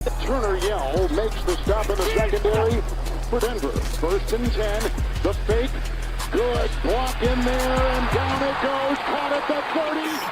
Turner Yell makes the stop in the secondary for Denver. 1st and 10. The fake. Good block in there, and down it goes. Caught at the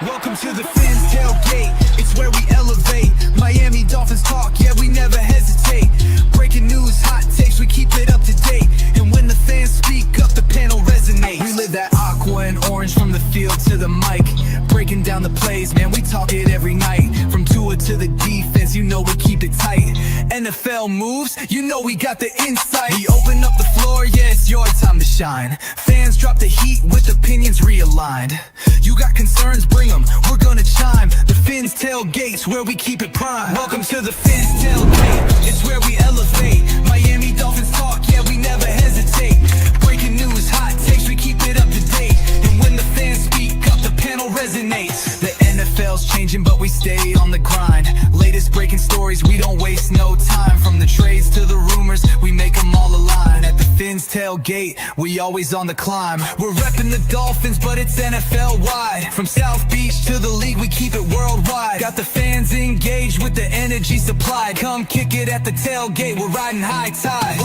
30. Welcome to the Fins tailgate. It's where we elevate. Miami Dolphins talk, yeah, we never hesitate. Breaking news, hot takes, we keep it up to date. And when the fans speak up, the panel resonates. We live that aqua and orange from the field to the mic. Breaking down the plays, man, we talk it every night. From Tua to the defense, you know we keep it tight. NFL moves, you know we got the insight. We open up the floor, yeah, it's your time to shine. Fans drop the heat with opinions realigned. You got concerns, bring them, we're gonna chime. The Fins tailgates, where we keep it prime. Welcome to the Fins tailgate, it's where we elevate. Miami Dolphins talk, yeah, we never hesitate. Breaking news, hot takes, we keep it up to date. And when the fans speak up, the panel resonates. The NFL's changing, but we stay on the grind. Latest breaking stories, we don't waste no time. From the trades to the rumors, we make them all align. At the Fins tailgate, we always on the climb. We're repping the Dolphins, but it's NFL wide. From South Beach to the league, we keep it worldwide. Got the fans engaged with the energy supplied. Come kick it at the tailgate, we're riding high tide.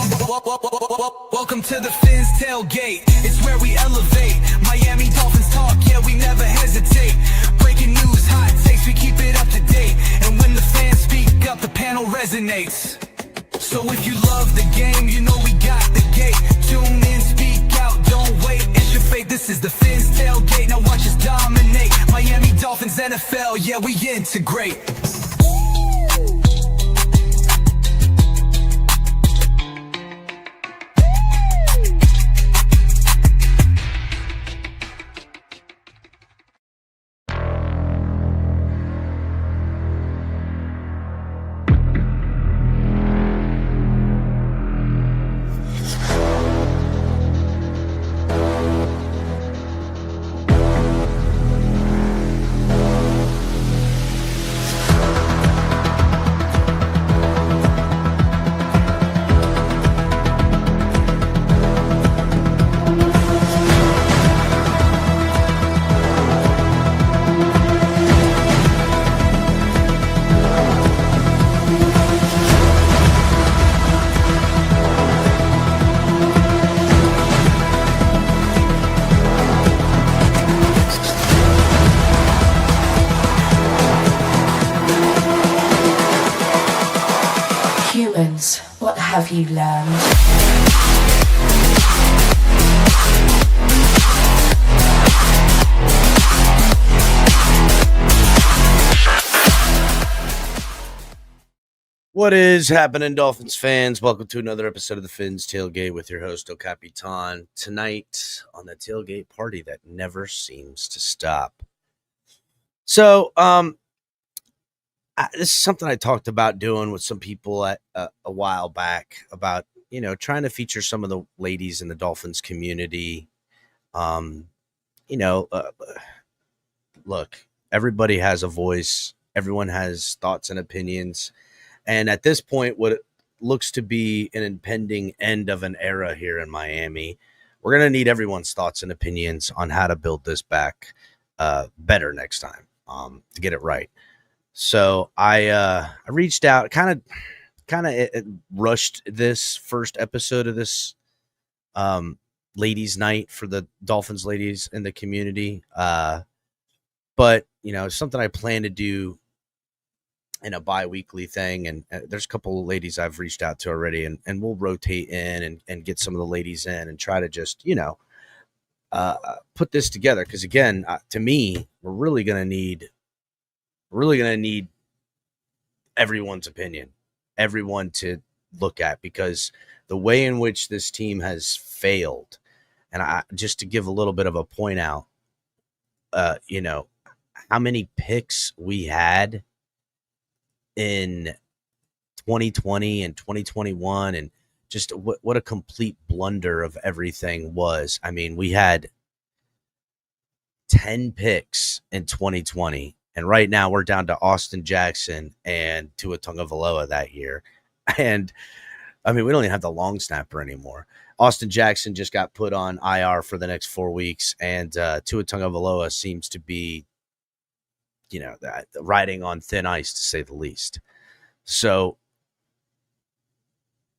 Welcome to the Fins tailgate, it's where we elevate. Miami Dolphins talk, yeah, we never hesitate. Breaking news, hot takes, we keep it up to date. And when the fans speak up, the panel resonates. So if you love the game, you know we got the gate. Tune in, speak out, don't wait. It's your fate, this is the Fins tailgate. Now watch us dominate. Miami Dolphins, NFL, yeah, we integrate. Humans, what have you learned? What is happening, Dolphins fans? Welcome to another episode of the Fins Tailgate with your host, El Capitan. Tonight on the tailgate party that never seems to stop. So, this is something I talked about doing with some people at a while back about, trying to feature some of the ladies in the Dolphins community. Look, everybody has a voice. Everyone has thoughts and opinions. And at this point, what looks to be an impending end of an era here in Miami, we're going to need everyone's thoughts and opinions on how to build this back better next time to get it right. So I reached out, kind of rushed this first episode of this ladies' night for the Dolphins ladies in the community. But it's something I plan to do in a bi-weekly thing, and there's a couple of ladies I've reached out to already, and we'll rotate in and get some of the ladies in and try to just put this together, because again, to me, we're really gonna need everyone's opinion, everyone to look at, because the way in which this team has failed, and just to give a little bit of a point out, how many picks we had in 2020 and 2021, and just what a complete blunder of everything was. I mean, we had 10 picks in 2020, and right now we're down to Austin Jackson and Tua Tagovailoa that year. And I mean, we don't even have the long snapper anymore. Austin Jackson just got put on IR for the next 4 weeks, and Tua Tagovailoa seems to be riding on thin ice, to say the least. So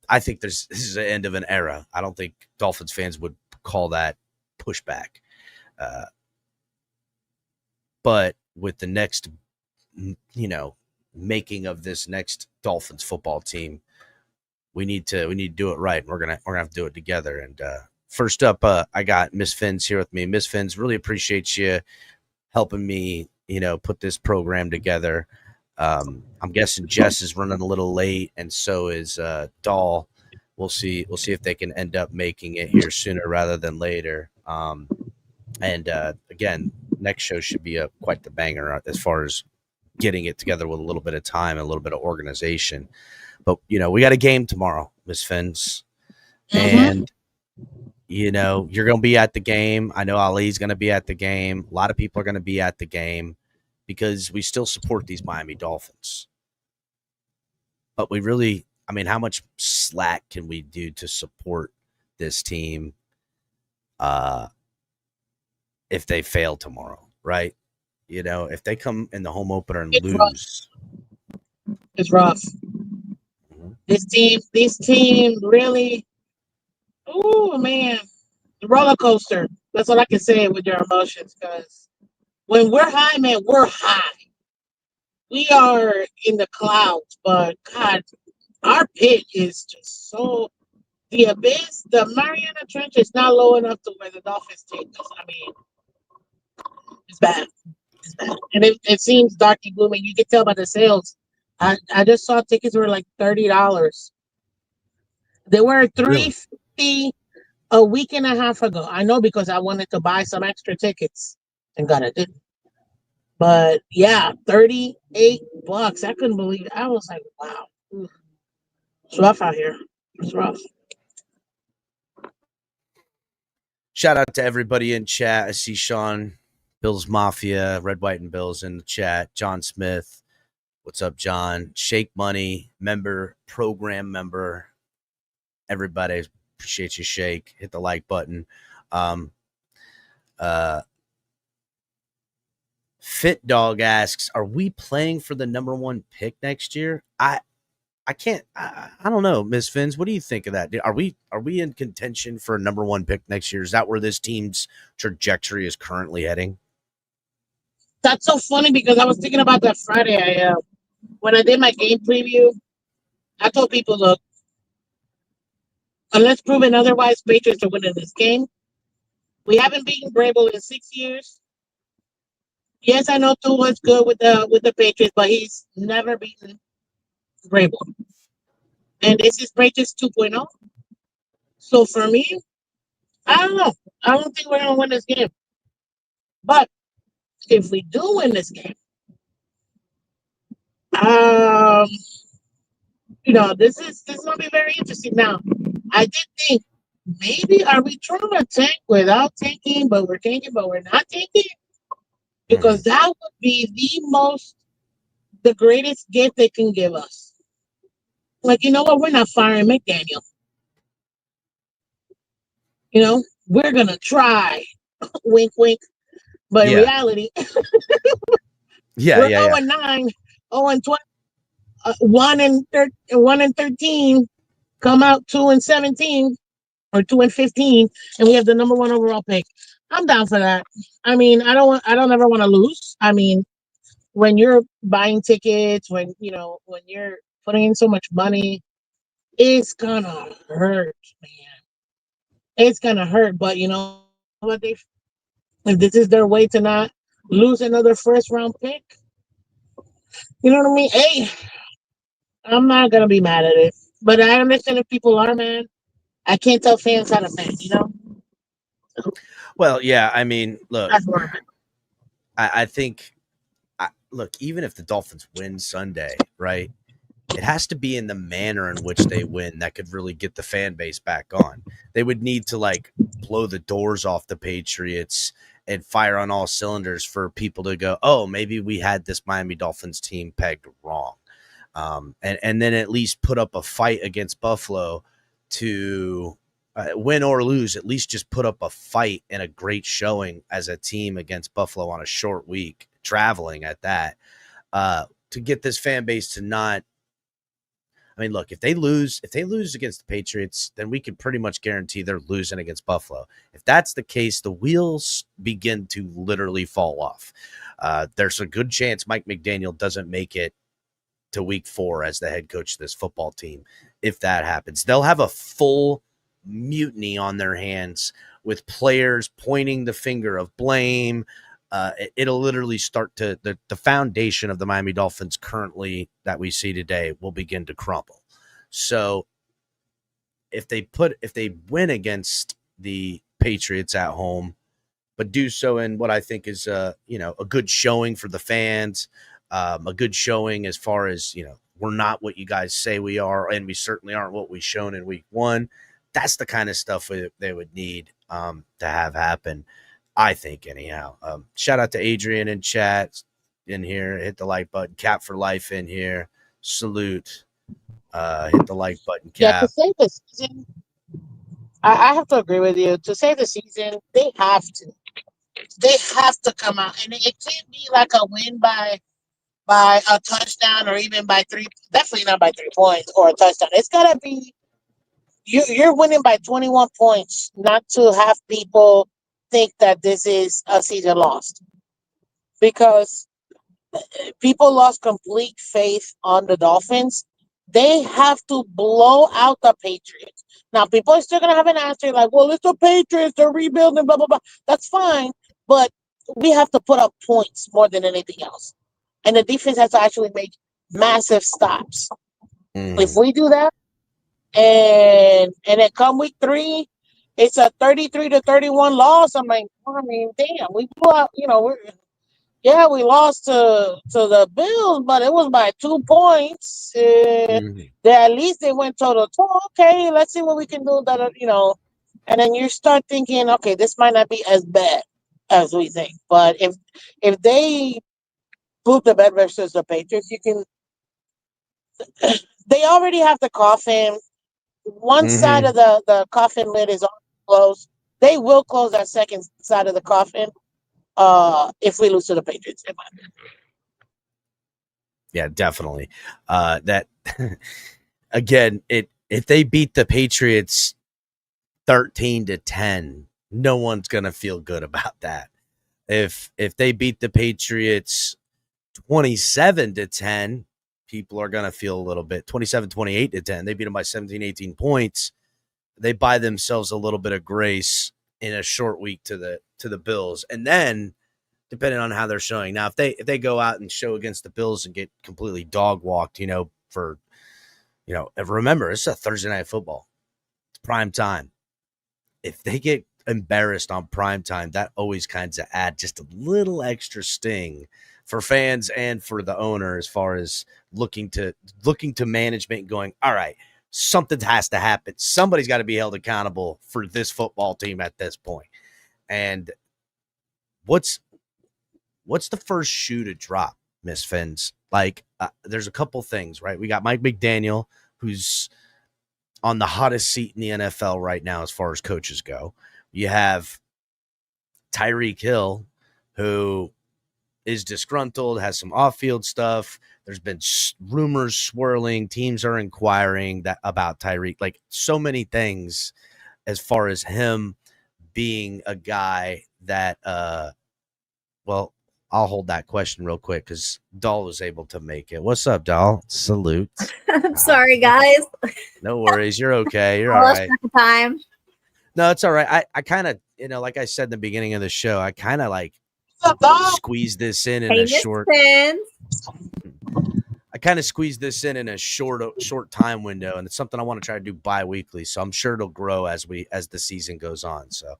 I think this is the end of an era. I don't think Dolphins fans would call that pushback. But with the next, making of this next Dolphins football team, we need to do it right. We're gonna have to do it together. And first up, I got Miss Finns here with me. Miss Finns, really appreciate you helping me, put this program together. I'm guessing Jess is running a little late, and so is Dahl. We'll see if they can end up making it here sooner rather than later. And again, next show should be quite the banger as far as getting it together with a little bit of time and a little bit of organization. But we got a game tomorrow, Miss Finns, and you're going to be at the game. I know Ali's going to be at the game. A lot of people are going to be at the game because we still support these Miami Dolphins. But we really, how much slack can we do to support this team if they fail tomorrow, right? If they come in the home opener and lose. It's rough. Mm-hmm. This team really, oh man, roller coaster. That's all I can say with your emotions. Because when we're high, man, we're high. We are in the clouds, but God, our pit is just so. The abyss, the Mariana Trench is not low enough to where the Dolphins take us. It's bad. It's bad. And it seems dark and gloomy. You can tell by the sales. I just saw tickets were like $30. They were $350 a week and a half ago. I know because I wanted to buy some extra tickets. Thank God I didn't. But yeah, $38. I couldn't believe it. I was like, wow. It's rough out here. It's rough. Shout out to everybody in chat. I see Sean, Bills Mafia, Red, White, and Bills in the chat. John Smith. What's up, John? Shake Money, program member. Everybody, appreciate you, Shake. Hit the like button. Fit Dog asks, are we playing for the number 1 pick next year? I don't know, Ms. Finns. What do you think of that? Are we in contention for a number 1 pick next year? Is that where this team's trajectory is currently heading? That's so funny because I was thinking about that Friday. When I did my game preview, I told people, look, unless proven otherwise, Patriots are winning this game. We haven't beaten Brable in 6 years. Yes, I know Tua's good with the Patriots, but he's never beaten Brable. And this is Patriots 2.0. So for me, I don't know. I don't think we're going to win this game. But if we do win this game, this is going to be very interesting. Now, I did think maybe are we trying to tank without tanking, but we're tanking, but we're not tanking? Because that would be the greatest gift they can give us. Like, you know what? We're not firing McDaniel. We're going to try. Wink, wink. But in reality, we're 0-9, 0-20, 1-13, come out 2-17 or 2-15, and we have the number 1 overall pick. I'm down for that. I don't ever want to lose. When you're buying tickets, when you're putting in so much money, it's gonna hurt, man. It's gonna hurt. But you know what? If this is their way to not lose another first round pick, you know what I mean? Hey, I'm not gonna be mad at it. But I understand if people are, man. I can't tell fans how to fan, Well, yeah, look, I think, look, even if the Dolphins win Sunday, right, it has to be in the manner in which they win that could really get the fan base back on. They would need to, blow the doors off the Patriots and fire on all cylinders for people to go, oh, maybe we had this Miami Dolphins team pegged wrong. And then at least put up a fight against Buffalo to win or lose, at least just put up a fight and a great showing as a team against Buffalo on a short week, traveling at that, to get this fan base to not, I mean, look, if they lose against the Patriots, then we can pretty much guarantee they're losing against Buffalo. If that's the case, the wheels begin to literally fall off. There's a good chance Mike McDaniel doesn't make it to week 4 as the head coach of this football team. If that happens, they'll have a full mutiny on their hands with players pointing the finger of blame. It'll literally start to the foundation of the Miami Dolphins currently that we see today will begin to crumble. So if they win against the Patriots at home, but do so in what I think is a good showing for the fans, a good showing as far as, we're not what you guys say we are, and we certainly aren't what we've shown in week 1. That's the kind of stuff they would need to have happen, I think, anyhow. Shout out to Adrian in chat in here. Hit the like button. Cap for life in here. Salute. Hit the like button, Cap. Yeah, to save the season, I have to agree with you. To save the season, they have to. They have to come out, and it can't be like a win by a touchdown or even by 3. Definitely not by 3 points or a touchdown. It's gotta be you're winning by 21 points, not to have people think that this is a season lost, because people lost complete faith on the Dolphins. They have to blow out the Patriots. Now, people are still going to have an answer like, well, it's the Patriots, they're rebuilding, blah, blah, blah. That's fine. But we have to put up points more than anything else. And the defense has to actually make massive stops. If we do that, and then come week 3, it's a 33-31 loss. I'm like, I mean, damn, we blew out, we lost to the Bills, but it was by 2 points. At least they went toe-to-toe. Okay, let's see what we can do that, and then you start thinking, okay, this might not be as bad as we think. But if they poop the bed versus the Patriots, they already have the coffin. One side of the coffin lid is closed. They will close that second side of the coffin if we lose to the Patriots. Yeah, definitely. That again, if they beat the Patriots 13-10, no one's gonna feel good about that. If they beat the Patriots 27-10, people are gonna feel a little bit 27-28-10. They beat them by 17, 18 points. They buy themselves a little bit of grace in a short week to the Bills, and then depending on how they're showing. Now, if they go out and show against the Bills and get completely dog walked, remember, it's a Thursday night football. It's prime time. If they get embarrassed on prime time, that always kind of add just a little extra sting for fans and for the owner as far as looking to management and going, all right, something has to happen. Somebody's got to be held accountable for this football team at this point. And what's the first shoe to drop, Miss Fins? Like, there's a couple things, right? We got Mike McDaniel, who's on the hottest seat in the NFL right now as far as coaches go. You have Tyreek Hill, who is disgruntled, has some off-field stuff. There's been rumors swirling. Teams are inquiring about Tyreek. Like, so many things as far as him being a guy that, I'll hold that question real quick because Doll was able to make it. What's up, Doll? Salute. I'm sorry, guys. No worries. You're okay. You're all right. Time. No, it's all right. I kind of, like I said in the beginning of the show, I kind of like squeeze this in a short. I kind of squeeze this in a short time window, and it's something I want to try to do bi-weekly. So I'm sure it'll grow as the season goes on. So,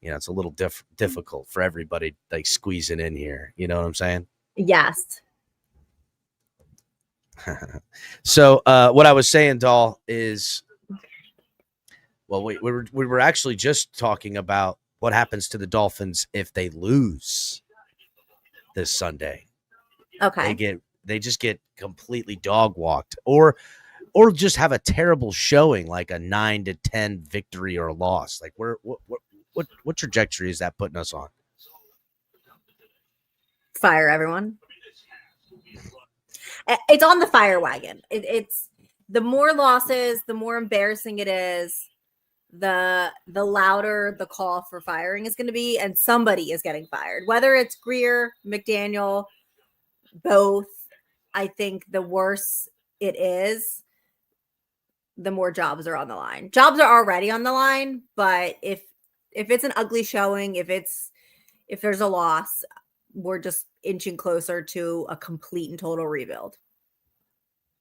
it's a little difficult for everybody, like squeezing in here. You know what I'm saying? Yes. So what I was saying, Doll, is, we were actually just talking about what happens to the Dolphins if they lose this Sunday. Okay. They just get completely dog walked, or just have a terrible showing, like a 9-10 victory or loss. Like, what trajectory is that putting us on? Fire everyone. It's on the fire wagon. It's the more losses, the more embarrassing it is, the louder the call for firing is going to be, and somebody is getting fired. Whether it's Greer, McDaniel, both, I think the worse it is, the more jobs are on the line. Jobs are already on the line, but if it's an ugly showing, if there's a loss, we're just inching closer to a complete and total rebuild.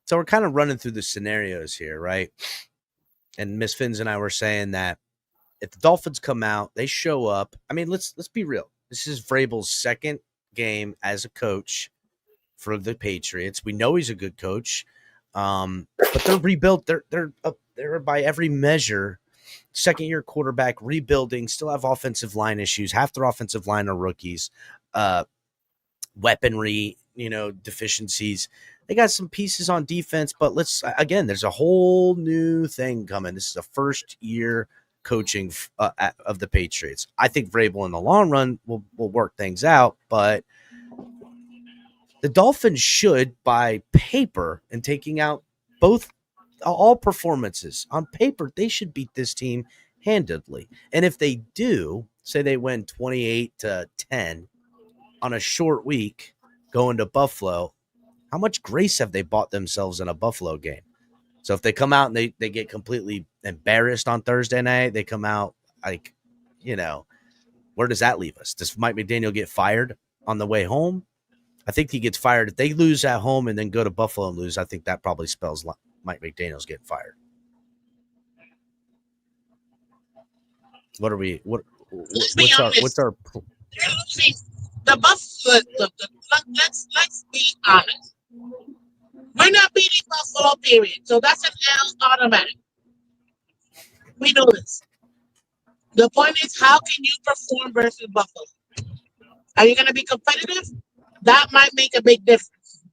So we're kind of running through the scenarios here, right? And Miss Finns and I were saying that if the Dolphins come out, they show up. I mean, let's be real. This is Vrabel's second game as a coach for the Patriots. We know he's a good coach, but they're rebuilt. They're by every measure second-year quarterback, rebuilding, still have offensive line issues. Half their offensive line are rookies. Weaponry, deficiencies. They got some pieces on defense, but there's a whole new thing coming. This is a first-year coaching of the Patriots. I think Vrabel in the long run will work things out, but the Dolphins should, by paper and taking out all performances on paper, they should beat this team handedly. And if they do, say they win 28-10 on a short week going to Buffalo, how much grace have they bought themselves in a Buffalo game? So if they come out and they get completely embarrassed on Thursday night, they come out where does that leave us? Does Mike McDaniel get fired on the way home? I think he gets fired. If they lose at home and then go to Buffalo and lose, I think that probably spells Mike McDaniel's getting fired. What are we? What's our? The Buffalo. Let's be honest. We're not beating Buffalo, period. So that's an L automatic. We know this. The point is, how can you perform versus Buffalo? Are you going to be competitive? That might make a big difference.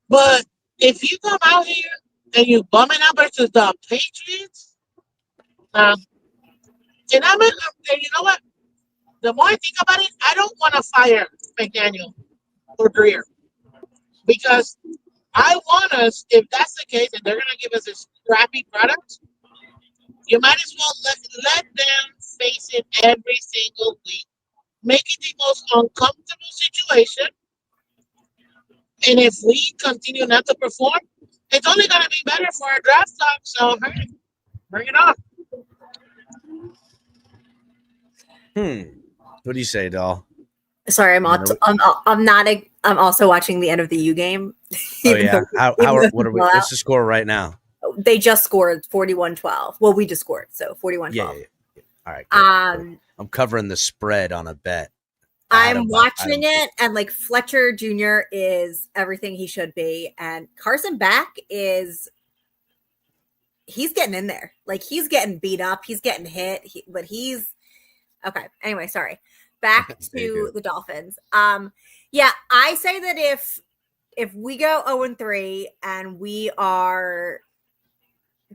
But if you come out here and you bumming out versus the Patriots, and you know what? The more I think about it, I don't want to fire McDaniel or Greer, because I want us, if that's the case, and they're going to give us this crappy product, you might as well let them face it every single week. Make it the most uncomfortable situation. And if we continue not to perform, it's only going to be better for our draft stock. So, hey, bring it on. What do you say, doll? Sorry, I'm also watching the end of the U game. Oh yeah. What's the score right now? They just scored 41-12. Well, we just scored, so 41-12. Yeah. All right. Good. I'm covering the spread on a bet. I'm watching it, and Fletcher Jr. is everything he should be, and Carson Beck he's getting in there. He's getting beat up, he's getting hit, but he's okay. Anyway, sorry. Back to the Dolphins. Yeah, I say that if we go 0-3 and we are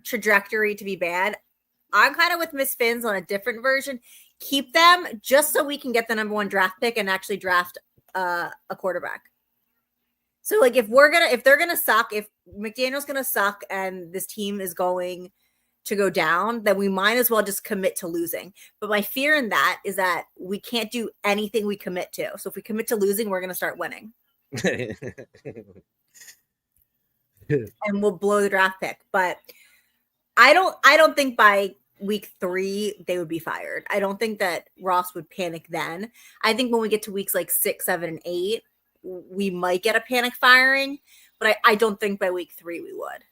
trajectory to be bad, I'm kind of with Miss Finns on a different version. Keep them just so we can get the number 1 draft pick and actually draft a quarterback. So if they're gonna suck, if McDaniel's gonna suck and this team is going to go down, then we might as well just commit to losing. But my fear in that is that we can't do anything we commit to. So if we commit to losing, we're gonna start winning. And we'll blow the draft pick. But I don't think by week 3 they would be fired. I don't think that Ross would panic then. I think when we get to weeks 6, 7, and 8, we might get a panic firing, but I don't think by week 3 we would.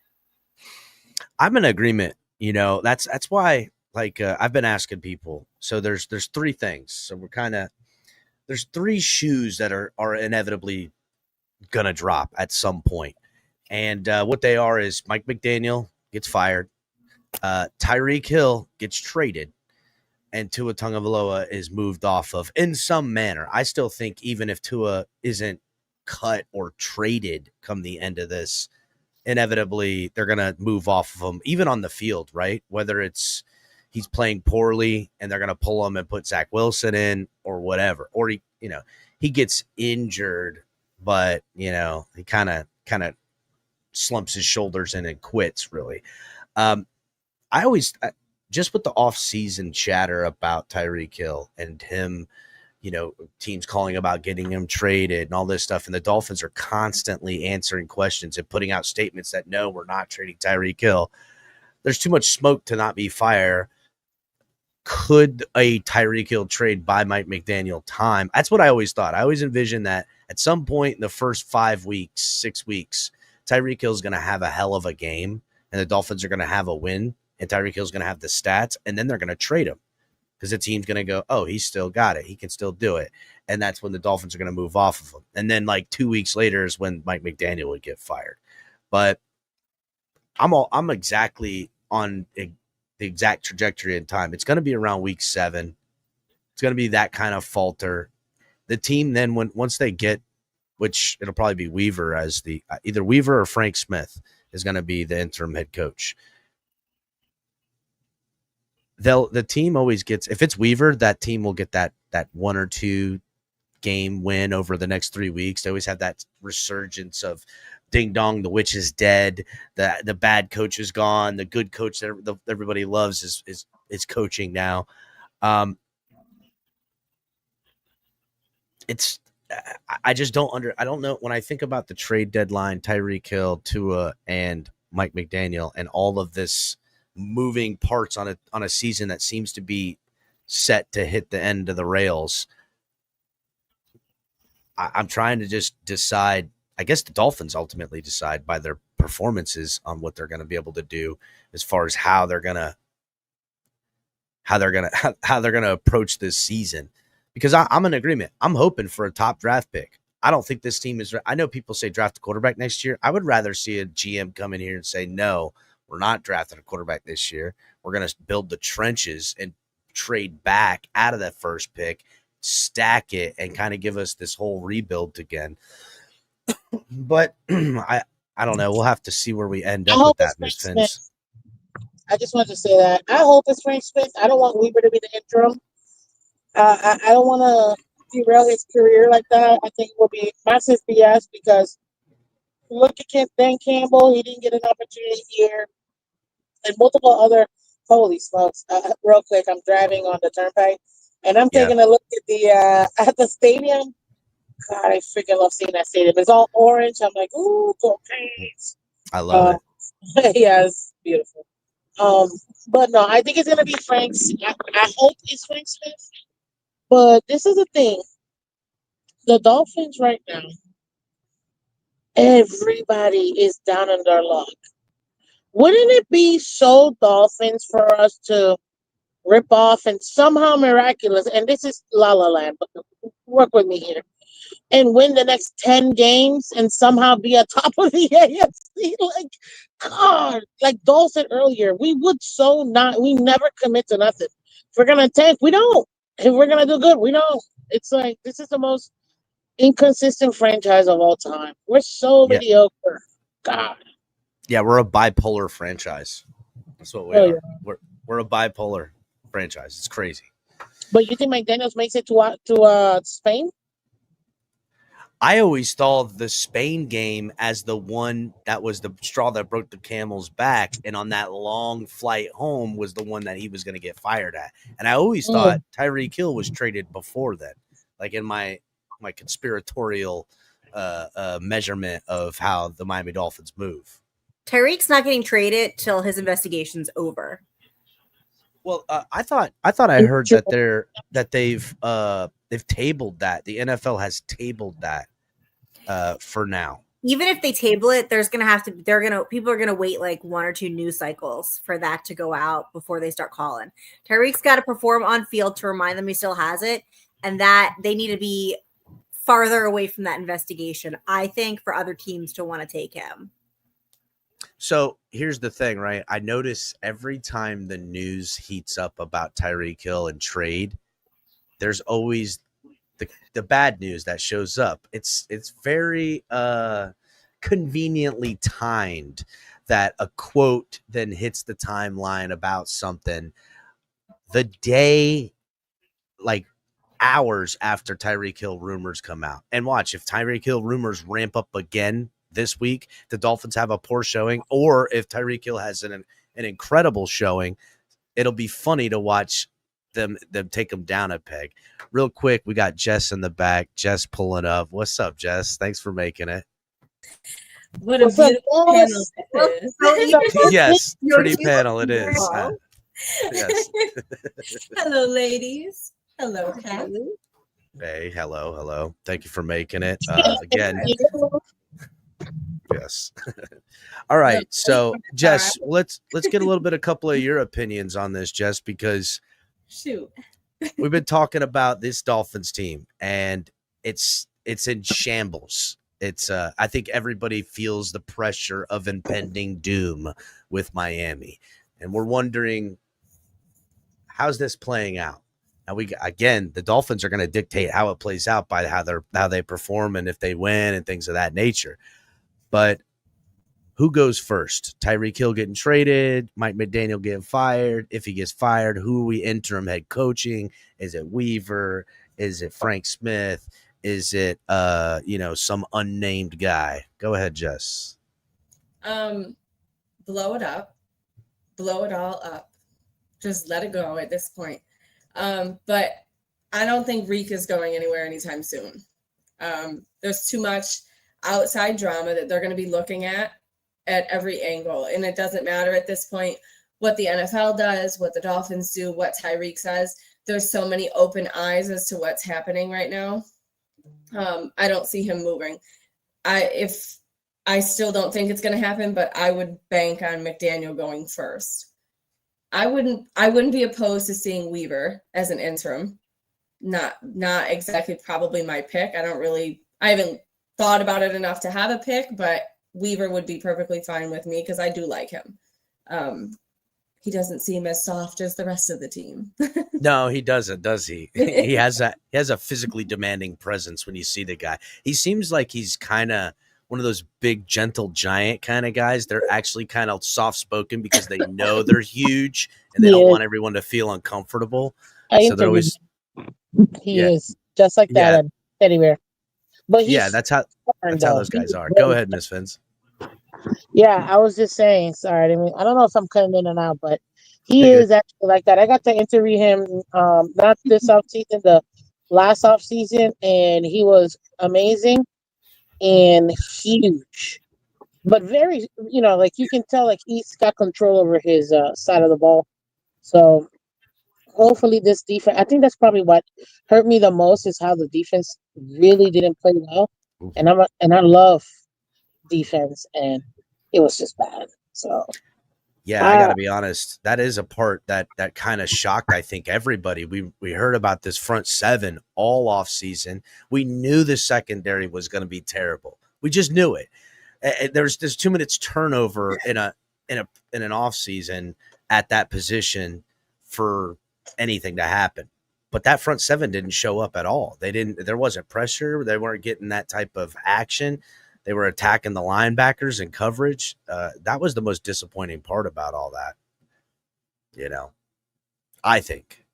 I'm in agreement. That's why I've been asking people. So there's 3 things. So there's 3 shoes that are inevitably gonna drop at some point. And what they are is Mike McDaniel gets fired. Tyreek Hill gets traded, and Tua Tagovailoa is moved off of in some manner. I still think even if Tua isn't cut or traded come the end of this, inevitably they're going to move off of him, even on the field, right? Whether it's he's playing poorly and they're going to pull him and put Zach Wilson in or whatever, or he gets injured, but he kind of slumps his shoulders in and quits. Really, I always just with the off-season chatter about Tyreek Hill and him, teams calling about getting him traded and all this stuff, and the Dolphins are constantly answering questions and putting out statements that no, we're not trading Tyreek Hill. There's too much smoke to not be fire. Could a Tyreek Hill trade buy Mike McDaniel time? That's what I always thought. I always envisioned that at some point in the first 5 weeks, 6 weeks, Tyreek Hill is going to have a hell of a game, and the Dolphins are going to have a win, and Tyreek Hill is going to have the stats, and then they're going to trade him because the team's going to go, oh, he's still got it. He can still do it. And that's when the Dolphins are going to move off of him. And then like 2 weeks later is when Mike McDaniel would get fired. But I'm exactly on the exact trajectory in time. It's going to be around week 7. It's going to be that kind of falter. The team then, once they get, which it'll probably be Weaver as the either Weaver or Frank Smith is going to be the interim head coach. The team always gets, if it's Weaver, that team will get that 1 or 2 game win over the next 3 weeks. They always have that resurgence of ding dong, the witch is dead, the bad coach is gone, the good coach that everybody loves is coaching now. It's I just don't know when I think about the trade deadline, Tyreek Hill, Tua, and Mike McDaniel, and all of this moving parts on a season that seems to be set to hit the end of the rails. I'm trying to just decide. I guess the Dolphins ultimately decide by their performances on what they're going to be able to do as far as how they're going to approach this season. Because I'm in agreement. I'm hoping for a top draft pick. I don't think this team is. I know people say draft a quarterback next year. I would rather see a GM come in here and say, no, we're not drafting a quarterback this year. We're going to build the trenches and trade back out of that first pick, stack it, and kind of give us this whole rebuild again. But I don't know. We'll have to see where we end up with that, Miss Fins. I just wanted to say that. I hope it's Frank Smith. I don't want Weaver to be the interim. I don't want to derail his career like that. I think it will be massive BS because look at Dan Campbell. He didn't get an opportunity here. And multiple other, holy smokes. Real quick, I'm driving on the turnpike. And I'm taking a look at the stadium. God, I freaking love seeing that stadium. It's all orange. I'm like, ooh, go Canes. I love it. Yeah, it's beautiful. But no, I think it's gonna be Frank's. I hope it's Frank Smith. But this is the thing. The Dolphins right now, everybody is down on their luck. Wouldn't it be so Dolphins for us to rip off and somehow miraculous, and this is La La Land, but work with me here, and win the next 10 games and somehow be at top of the AFC? Like, God, like Dole said earlier, we never commit to nothing. If we're going to tank, we don't. If we're going to do good, we don't. It's like, this is the most inconsistent franchise of all time. We're so mediocre. God. Yeah, we're a bipolar franchise. That's what we are. Yeah. We're a bipolar franchise. It's crazy. But you think McDaniels makes it to Spain? I always thought the Spain game as the one that was the straw that broke the camel's back, and on that long flight home was the one that he was going to get fired at. And I always thought Tyreek Hill was traded before then, like in my conspiratorial measurement of how the Miami Dolphins move. Tyreek's not getting traded till his investigation's over. Well, I thought I heard that they've tabled that. The NFL has tabled that for now. Even if they table it, people are gonna wait like 1 or 2 news cycles for that to go out before they start calling. Tyreek's got to perform on field to remind them he still has it, and that they need to be farther away from that investigation, I think, for other teams to want to take him. So here's the thing, right? I notice every time the news heats up about Tyreek Hill and trade, there's always the bad news that shows up. It's very conveniently timed that a quote then hits the timeline about something the day, like hours after Tyreek Hill rumors come out. And watch, if Tyreek Hill rumors ramp up again this week the Dolphins have a poor showing, or if Tyreek Hill has an incredible showing, it'll be funny to watch them take them down a peg. Real quick, we got Jess in the back. Jess pulling up. What's up, Jess? Thanks for making it. What a What's up, beautiful panel Jess? this is. So you- Yes, You're pretty cute. panel it is. Girl. Yes. Hello, ladies. Hello, Kat. Hey, hello. Thank you for making it. Again, yes. All right. So, Jess, let's get a little bit, a couple of your opinions on this, Jess, because Shoot. we've been talking about this Dolphins team, and it's in shambles. It's I think everybody feels the pressure of impending doom with Miami, and we're wondering, how's this playing out? Now the Dolphins are going to dictate how it plays out by how they perform and if they win and things of that nature. But who goes first? Tyreek Hill getting traded? Mike McDaniel getting fired? If he gets fired, who are we interim head coaching? Is it Weaver? Is it Frank Smith? Is it some unnamed guy? Go ahead, Jess. Blow it up. Blow it all up. Just let it go at this point. But I don't think Reek is going anywhere anytime soon. There's too much outside drama that they're going to be looking at every angle. And it doesn't matter at this point what the NFL does, what the Dolphins do, what Tyreek says. There's so many open eyes as to what's happening right now. I don't see him moving. I still don't think it's going to happen, but I would bank on McDaniel going first. I wouldn't be opposed to seeing Weaver as an interim. Not exactly probably my pick. I haven't thought about it enough to have a pick, but Weaver would be perfectly fine with me because I do like him. He doesn't seem as soft as the rest of the team. No, he doesn't, does he? He has a physically demanding presence when you see the guy. He seems like he's kind of one of those big, gentle giant kind of guys. They're actually kind of soft-spoken because they know they're huge and they don't want everyone to feel uncomfortable. So they're always he is just like that and anywhere. But that's how those guys are. Go ahead, Miss Fins. Yeah, I was just saying. Sorry, I don't know if I'm cutting in and out, but he is actually like that. I got to interview him not this off season, the last off season, and he was amazing and huge, but very, like you can tell, like he's got control over his side of the ball. So hopefully this defense. I think that's probably what hurt me the most is how the defense really didn't play well, and I love defense, and it was just bad. So yeah, I got to be honest. That is a part that kind of shocked, I think, everybody. We heard about this front seven all off season. We knew the secondary was going to be terrible. We just knew it. There's 2 minutes turnover in an off season at that position for anything to happen. But that front seven didn't show up at all. There wasn't pressure. They weren't getting that type of action. They were attacking the linebackers in coverage. That was the most disappointing part about all that. I think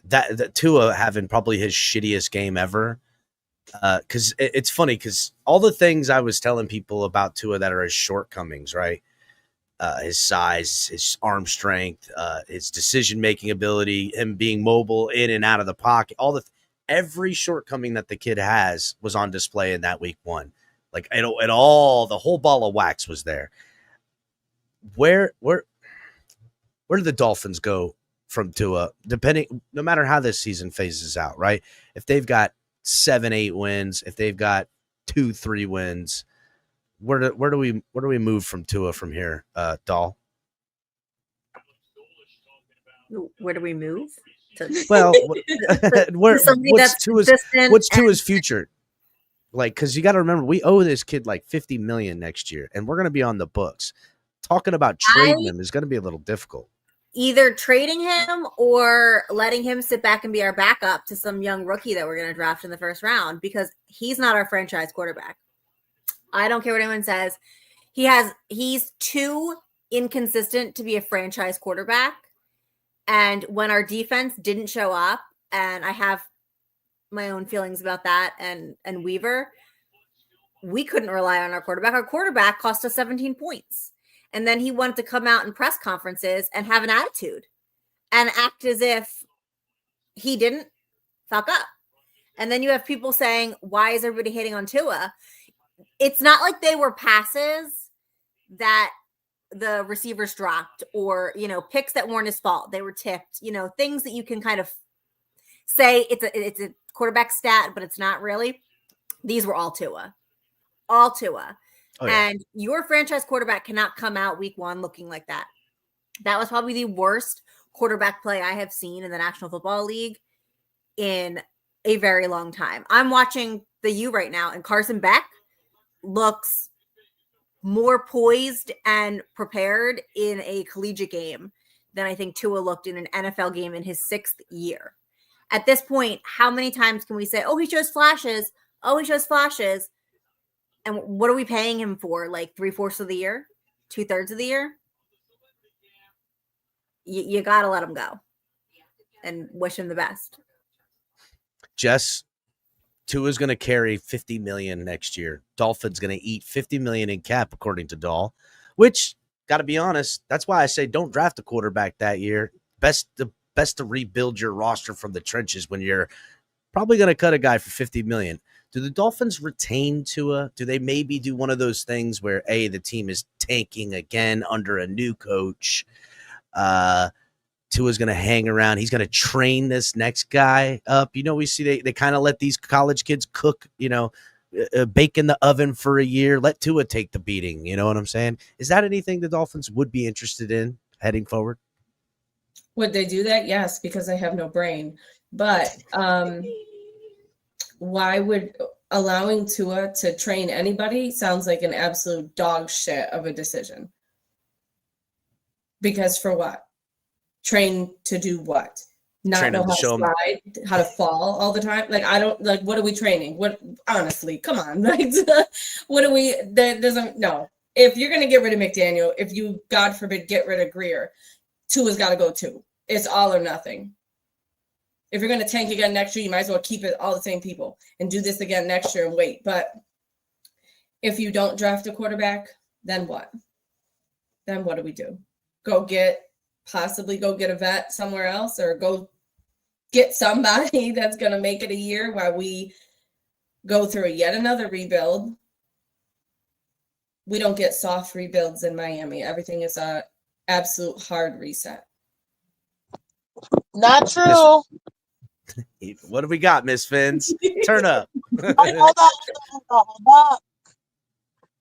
that Tua having probably his shittiest game ever. Because it's funny because all the things I was telling people about Tua that are his shortcomings, right? His size, his arm strength, his decision-making ability, him being mobile in and out of the pocket, every shortcoming that the kid has was on display in that week one. Like it all, the whole ball of wax was there. Where do the Dolphins go from Tua? No matter how this season phases out, right? If they've got 7-8 wins, if they've got 2-3 wins, where do we move from Tua from here, Doll? Where do we move? Well, what's Tua's future? Like, because you got to remember, we owe this kid like $50 million next year, and we're going to be on the books. Talking about trading him is going to be a little difficult. Either trading him or letting him sit back and be our backup to some young rookie that we're going to draft in the first round, because he's not our franchise quarterback. I don't care what anyone says. He's too inconsistent to be a franchise quarterback. And when our defense didn't show up, and I have my own feelings about that and Weaver, we couldn't rely on our quarterback. Our quarterback cost us 17 points. And then he wanted to come out in press conferences and have an attitude and act as if he didn't fuck up. And then you have people saying, why is everybody hating on Tua? It's not like they were passes that the receivers dropped or, picks that weren't his fault. They were tipped, things that you can kind of say it's a quarterback stat, but it's not really. These were all Tua. All Tua. Oh, yeah. And your franchise quarterback cannot come out week 1 looking like that. That was probably the worst quarterback play I have seen in the National Football League in a very long time. I'm watching the U right now, and Carson Beck looks more poised and prepared in a collegiate game than I think Tua looked in an NFL game in his 6th year. At this point, how many times can we say, oh, he shows flashes. Oh, he shows flashes. And what are we paying him for? Like 3/4 of the year? 2/3 of the year? You got to let him go and wish him the best. Jess, Tua's going to carry $50 million next year. Dolphins going to eat $50 million in cap, according to Doll, which, got to be honest, that's why I say don't draft a quarterback that year. Best to rebuild your roster from the trenches when you're probably going to cut a guy for $50 million. Do the Dolphins retain Tua? Do they maybe do one of those things where, the team is tanking again under a new coach? Tua's going to hang around. He's going to train this next guy up. We see they kind of let these college kids cook, bake in the oven for a year. Let Tua take the beating. You know what I'm saying? Is that anything the Dolphins would be interested in heading forward? Would they do that? Yes, because I have no brain. But why would allowing Tua to train anybody sounds like an absolute dog shit of a decision? Because for what? Train to do what? Not know how to slide, how to fall all the time. Like, I don't like, what are we training? What, honestly, come on. Like, what are we, that doesn't, no. If you're going to get rid of McDaniel, if you, God forbid, get rid of Greer, Tua's got to go too. It's all or nothing. If you're going to tank again next year, you might as well keep it all the same people and do this again next year and wait. But if you don't draft a quarterback, then what? Then what do we do? Possibly go get a vet somewhere else, or go get somebody that's going to make it a year while we go through yet another rebuild. We don't get soft rebuilds in Miami. Everything is a absolute hard reset. Not true. What do we got, Miss Fins? Turn up. Hold up.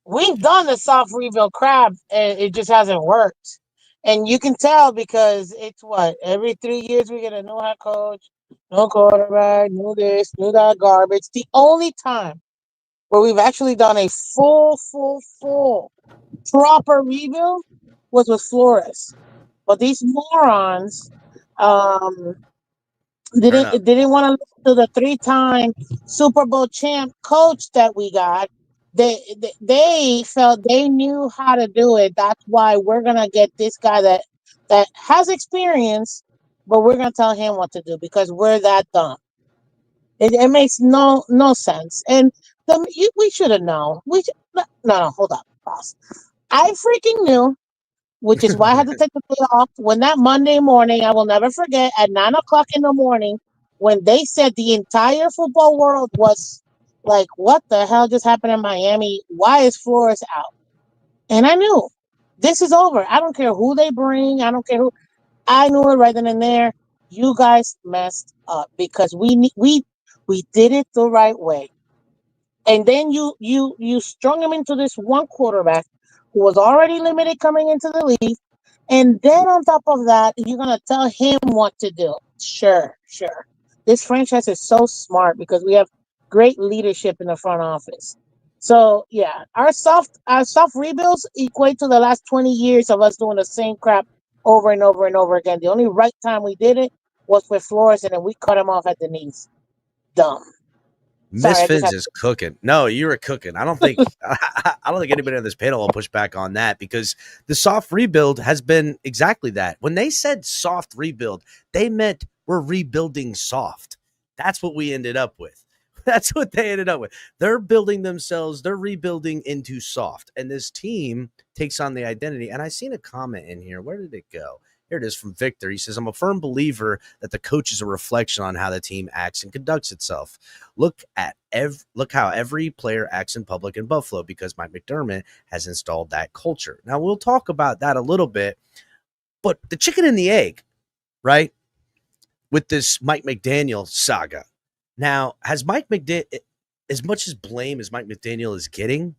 We've done the soft rebuild crap, and it just hasn't worked. And you can tell because it's what? Every 3 years we get a new head coach, no quarterback, new this, new that garbage. The only time where we've actually done a full, proper rebuild was with Flores. But these morons didn't want to listen to the 3-time Super Bowl champ coach that we got. They felt they knew how to do it. That's why we're gonna get this guy that has experience, but we're gonna tell him what to do because we're that dumb. It makes no sense. And we should have known. No, hold up, boss. I freaking knew, which is why I had to take the day off. When that Monday morning, I will never forget, at 9:00 in the morning, when they said the entire football world was like, what the hell just happened in Miami? Why is Flores out? And I knew this is over. I don't care who they bring. I don't care who. I knew it right then and there. You guys messed up because we did it the right way. And then you strung him into this one quarterback who was already limited coming into the league. And then on top of that, you're going to tell him what to do. Sure. This franchise is so smart because we have great leadership in the front office. So yeah, our soft rebuilds equate to the last 20 years of us doing the same crap over and over and over again. The only right time we did it was with Flores, and then we cut him off at the knees. Dumb. Miss Fins is cooking. No, you were cooking. I don't think anybody on this panel will push back on that because the soft rebuild has been exactly that. When they said soft rebuild, they meant we're rebuilding soft. That's what we ended up with. That's what they ended up with. They're building themselves, they're rebuilding into soft. And this team takes on the identity. And I seen a comment in here. Where did it go? Here it is from Victor. He says, I'm a firm believer that the coach is a reflection on how the team acts and conducts itself. Look how every player acts in public in Buffalo because Mike McDermott has installed that culture. Now we'll talk about that a little bit, but the chicken and the egg, right? With this Mike McDaniel saga. Now, has Mike McDaniel, as much as blame as Mike McDaniel is getting,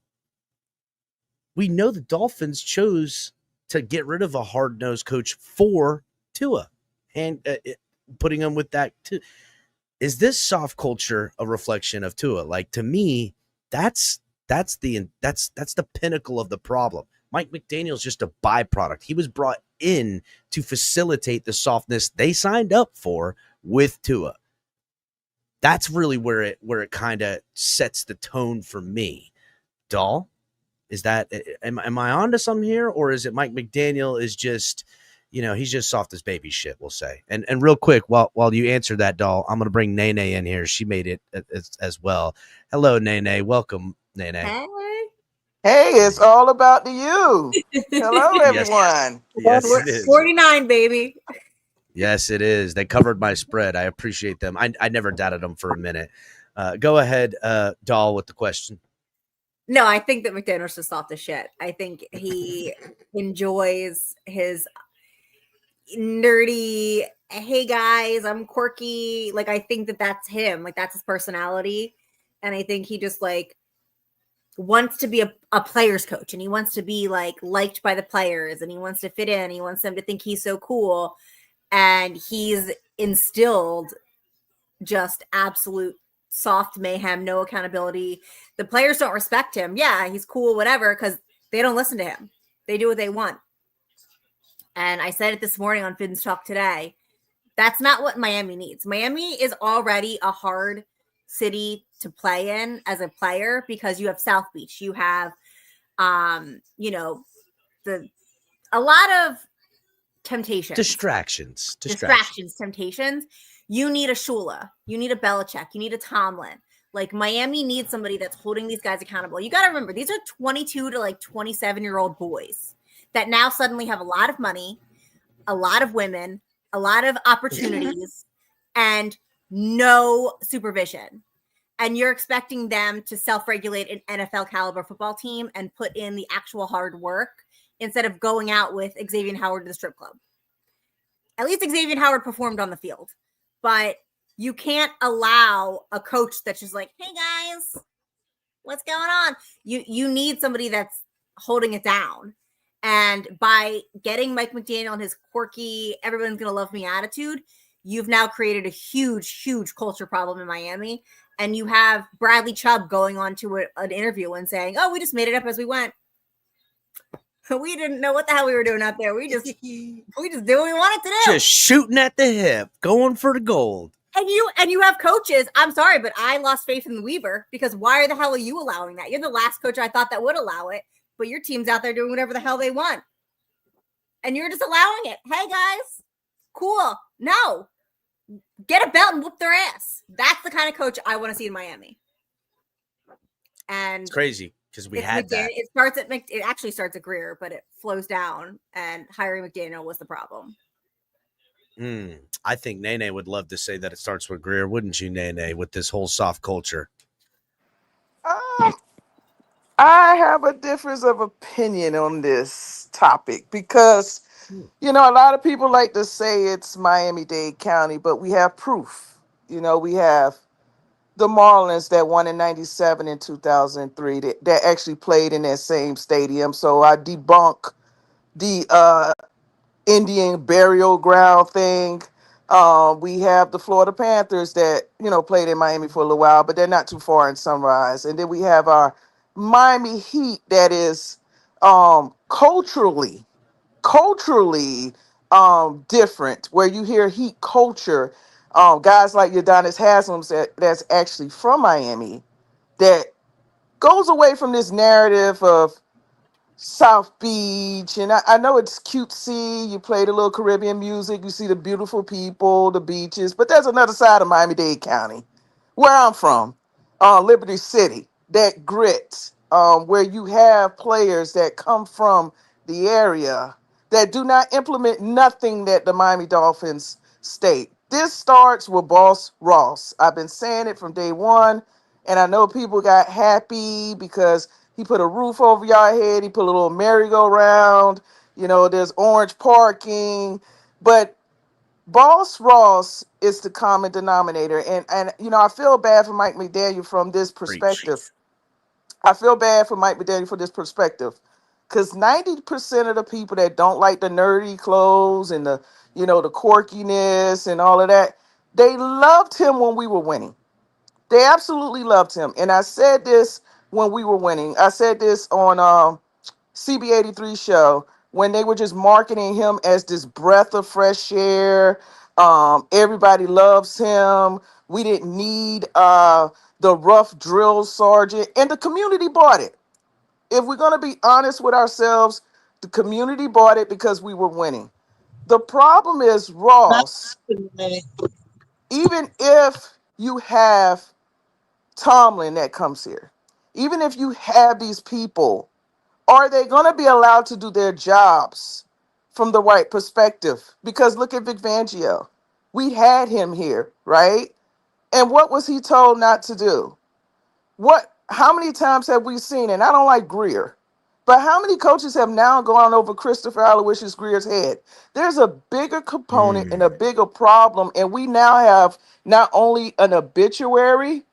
we know the Dolphins chose to get rid of a hard-nosed coach for Tua and putting him with that too. Is this soft culture a reflection of Tua? Like, to me, that's the pinnacle of the problem. Mike McDaniel's just a byproduct. He was brought in to facilitate the softness they signed up for with Tua. That's really where it kind of sets the tone for me. Doll, is that am I on to something here, or is it Mike McDaniel is just, he's just soft as baby shit, we'll say. And real quick, while you answer that, Doll, I'm gonna bring Nene in here. She made it as well. Hello, Nene. Welcome, Nene. Hey. Hey, it's all about the you. Hello, Yes. everyone. Yes, it is. 49, baby. Yes, it is. They covered my spread. I appreciate them. I never doubted them for a minute. Go ahead, Doll, with the question. No, I think that McDaniel's just soft as shit. I think he enjoys his nerdy, hey guys, I'm quirky. Like, I think that that's him. Like, that's his personality. And I think he just wants to be a player's coach, and he wants to be liked by the players, and he wants to fit in. He wants them to think he's so cool. And he's instilled just absolute soft mayhem, no accountability. The players don't respect him. Yeah, he's cool, whatever, because they don't listen to him. They do what they want. And I said it this morning on Fins Talk today. That's not what Miami needs. Miami is already a hard city to play in as a player because you have South Beach. You have, a lot of temptations. Distractions. Temptations. You need a Shula. You need a Belichick. You need a Tomlin. Like, Miami needs somebody that's holding these guys accountable. You got to remember, these are 22 to 27-year-old boys that now suddenly have a lot of money, a lot of women, a lot of opportunities, and no supervision. And you're expecting them to self-regulate an NFL caliber football team and put in the actual hard work instead of going out with Xavier Howard to the strip club. At least Xavier Howard performed on the field. But you can't allow a coach that's just like, hey, guys, what's going on? You need somebody that's holding it down. And by getting Mike McDaniel and his quirky, everyone's going to love me attitude, you've now created a huge, huge culture problem in Miami. And you have Bradley Chubb going on to an interview and saying, oh, we just made it up as we went. We didn't know what the hell we were doing out there. We just do what we wanted to do. Just shooting at the hip, going for the gold. And you have coaches. I'm sorry, but I lost faith in the Weaver because why the hell are you allowing that? You're the last coach I thought that would allow it, but your team's out there doing whatever the hell they want. And you're just allowing it. Hey, guys, cool. No. Get a belt and whoop their ass. That's the kind of coach I want to see in Miami. And it's crazy because we had that. It actually starts at Greer, but it flows down, and hiring McDaniel was the problem. I think Nene would love to say that it starts with Greer, wouldn't you, Nene, with this whole soft culture? I have a difference of opinion on this topic because, a lot of people like to say it's Miami-Dade County, but we have proof. We have the Marlins that won in 97 and 2003 that actually played in that same stadium. So I debunk the Indian burial ground thing. We have the Florida Panthers that, played in Miami for a little while, but they're not too far in Sunrise. And then we have our Miami Heat that is culturally different, where you hear Heat culture. Guys like Udonis Haslam that's actually from Miami that goes away from this narrative of South Beach, and I know it's cutesy. You play the little Caribbean music, you see the beautiful people, the beaches, but there's another side of Miami-Dade County, where I'm from. Liberty City, that grit, where you have players that come from the area that do not implement nothing that the Miami Dolphins state. This starts with Boss Ross. I've been saying it from day one, and I know people got happy because he put a roof over y'all head, he put a little merry-go-round, there's orange parking, but Boss Ross is the common denominator. And I feel bad for Mike McDaniel from this Preach. perspective. I feel bad for Mike McDaniel for this perspective. Because 90% of the people that don't like the nerdy clothes and the quirkiness and all of that, they loved him when we were winning. They absolutely loved him. And I said this when we were winning. I said this on CB83 show when they were just marketing him as this breath of fresh air. Everybody loves him. We didn't need the rough drill sergeant, and the community bought it. If we're going to be honest with ourselves, the community bought it because we were winning. The problem is Not Ross, today. even if you have Tomlin that comes here, even if you have these people, are they going to be allowed to do their jobs from the right perspective? Because look at Vic Fangio. We had him here, right? And what was he told not to do? How many times have we seen, and I don't like Greer, but how many coaches have now gone over Christopher Aloysius Greer's head? There's a bigger component and a Mm, bigger problem, and we now have not only an obituary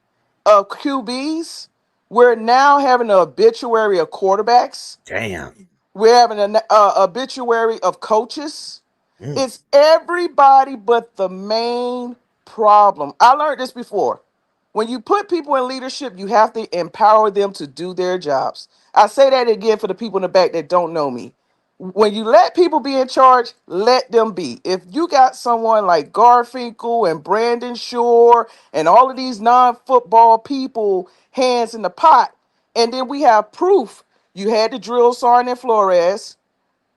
of QBs, we're now having an obituary of quarterbacks. damn. We're having an obituary of coaches. Mm, It's everybody but the main problem. I learned this before. When you put people in leadership, you have to empower them to do their jobs. I say that again for the people in the back that don't know me. When you let people be in charge, let them be. If you got someone like Garfinkel and Brandon Shore and all of these non-football people hands in the pot, and then we have proof. You had the drill sergeant Flores.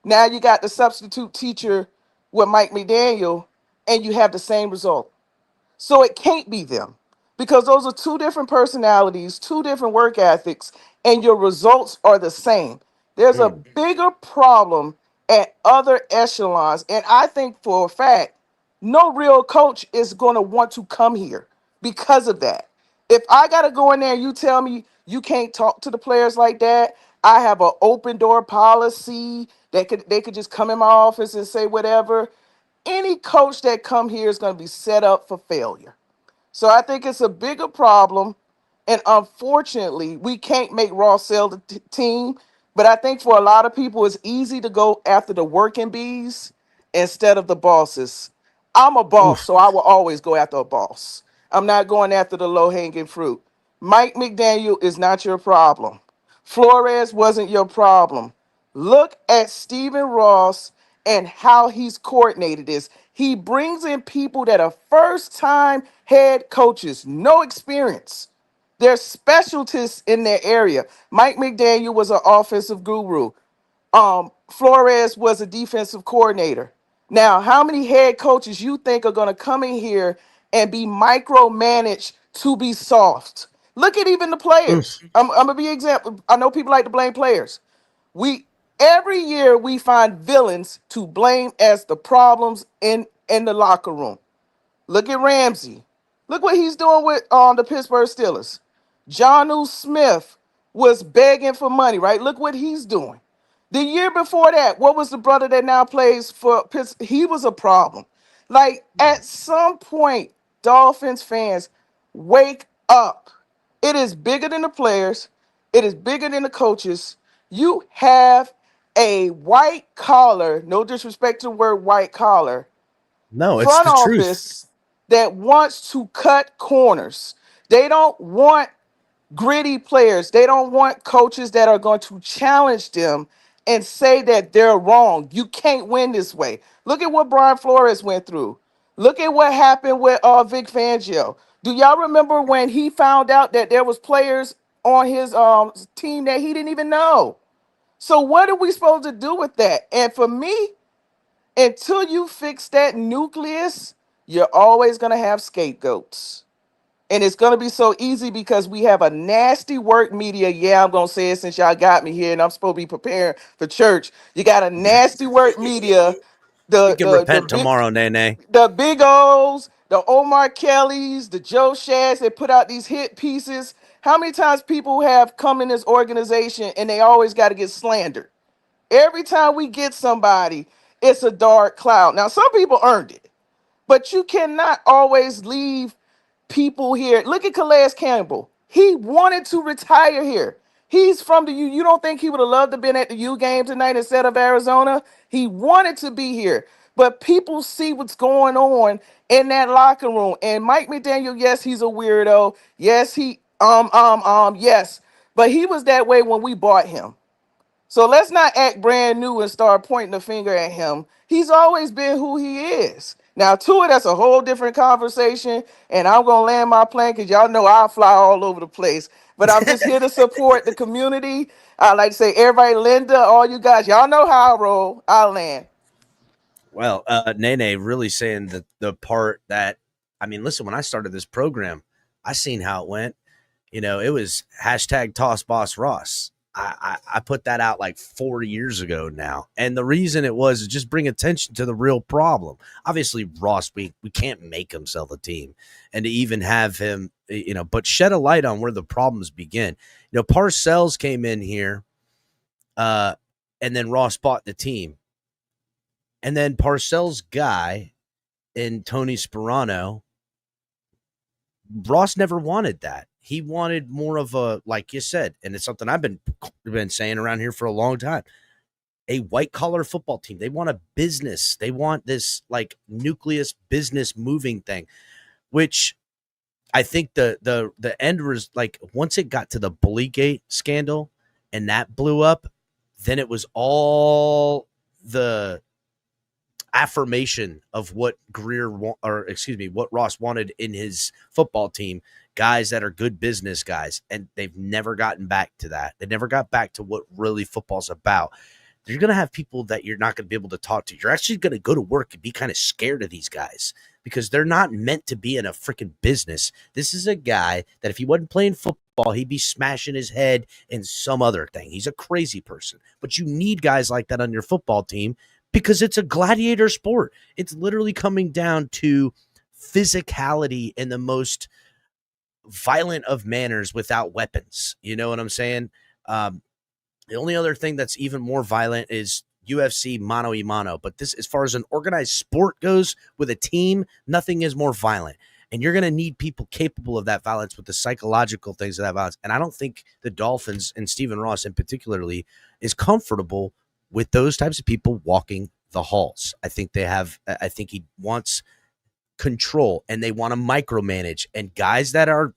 Now you got the substitute teacher with Mike McDaniel, and you have the same result. So it can't be them because those are two different personalities, two different work ethics, and your results are the same. There's a mm, bigger problem at other echelons. And I think for a fact, no real coach is going to want to come here because of that. If I got to go in there and you tell me you can't talk to the players like that, I have an open door policy that they could just come in my office and say whatever. Any coach that come here is going to be set up for failure. So I think it's a bigger problem. And unfortunately, we can't make Ross sell the team. But I think for a lot of people, it's easy to go after the working bees instead of the bosses. I'm a boss, oof. so I will always go after a boss. I'm not going after the low hanging fruit. Mike McDaniel is not your problem. Flores wasn't your problem. Look at Stephen Ross and how he's coordinated this. He brings in people that are first time head coaches, no experience. They're specialists in their area. Mike McDaniel was an offensive guru. Flores was a defensive coordinator. Now, how many head coaches you think are going to come in here and be micromanaged to be soft? Look at even the Oof. players. I'm gonna be example. I know people like to blame players. We Every year we find villains to blame as the problems in the locker room. Look at Ramsey. Look what he's doing with the Pittsburgh Steelers. Jonnu Smith was begging for money, right? Look what he's doing. The year before that, what was the brother that now plays for Pittsburgh? He was a problem. Like at some point, Dolphins fans, wake up. It is bigger than the players. It is bigger than the coaches. You have a white collar, no disrespect to the word white collar, No, it's front the truth. office that wants to cut corners. They don't want gritty players. They don't want coaches that are going to challenge them and say that they're wrong. You can't win this way. Look at what Brian Flores went through. Look at what happened with Vic Fangio. Do y'all remember when he found out that there was players on his team that he didn't even know? So what are we supposed to do with that? And for me, until you fix that nucleus, you're always going to have scapegoats. And it's going to be so easy because we have a nasty work media. Yeah, I'm going to say it since y'all got me here and I'm supposed to be preparing for church. You got a nasty work media. You The can the the repent big tomorrow, Nene. the Big O's, the Omar Kellys, the Joe Shads, they put out these hit pieces. How many times people have come in this organization and they always got to get slandered? Every time we get somebody, it's a dark cloud. Now, some people earned it, but you cannot always leave people here. Look at Calais Campbell. He wanted to retire here. He's from the U. You don't think he would have loved to been at the U game tonight instead of Arizona? He wanted to be here. But people see what's going on in that locker room. And Mike McDaniel, yes, he's a weirdo. Yes, yes. But he was that way when we bought him. So let's not act brand new and start pointing the finger at him. He's always been who he is. Now, to it, that's a whole different conversation. And I'm going to land my plane because y'all know I fly all over the place. But I'm just here to support the community. I like to say, everybody, Linda, all you guys, y'all know how I roll. I land. Well, Nene really saying the part that, I mean, listen, when I started this program, I seen how it went. You know, it was hashtag toss boss Ross. I put that out like 4 years ago now. And the reason it was just bring attention to the real problem. Obviously, Ross, we can't make him sell the team. And to even have him, but shed a light on where the problems begin. Parcells came in here, and then Ross bought the team. And then Parcells' guy in Tony Sperano, Ross never wanted that. He wanted more of a, like you said, and it's something I've been saying around here for a long time, a white collar football team. They want a business. They want this like nucleus business moving thing, which I think the end was like once it got to the Bullygate scandal and that blew up, then it was all the affirmation of what what Ross wanted in his football team, guys that are good business guys, and they've never gotten back to that. They never got back to what really football's about. You're going to have people that you're not going to be able to talk to. You're actually going to go to work and be kind of scared of these guys because they're not meant to be in a freaking business. This is a guy that if he wasn't playing football, he'd be smashing his head in some other thing. He's a crazy person. But you need guys like that on your football team because it's a gladiator sport. It's literally coming down to physicality in the most violent of manners without weapons. You know what I'm saying? The only other thing that's even more violent is UFC mano a mano. But this, as far as an organized sport goes with a team, nothing is more violent. And you're going to need people capable of that violence with the psychological things of that violence. And I don't think the Dolphins and Stephen Ross in particularly is comfortable with those types of people walking the halls. I think he wants control and they want to micromanage. And guys that are,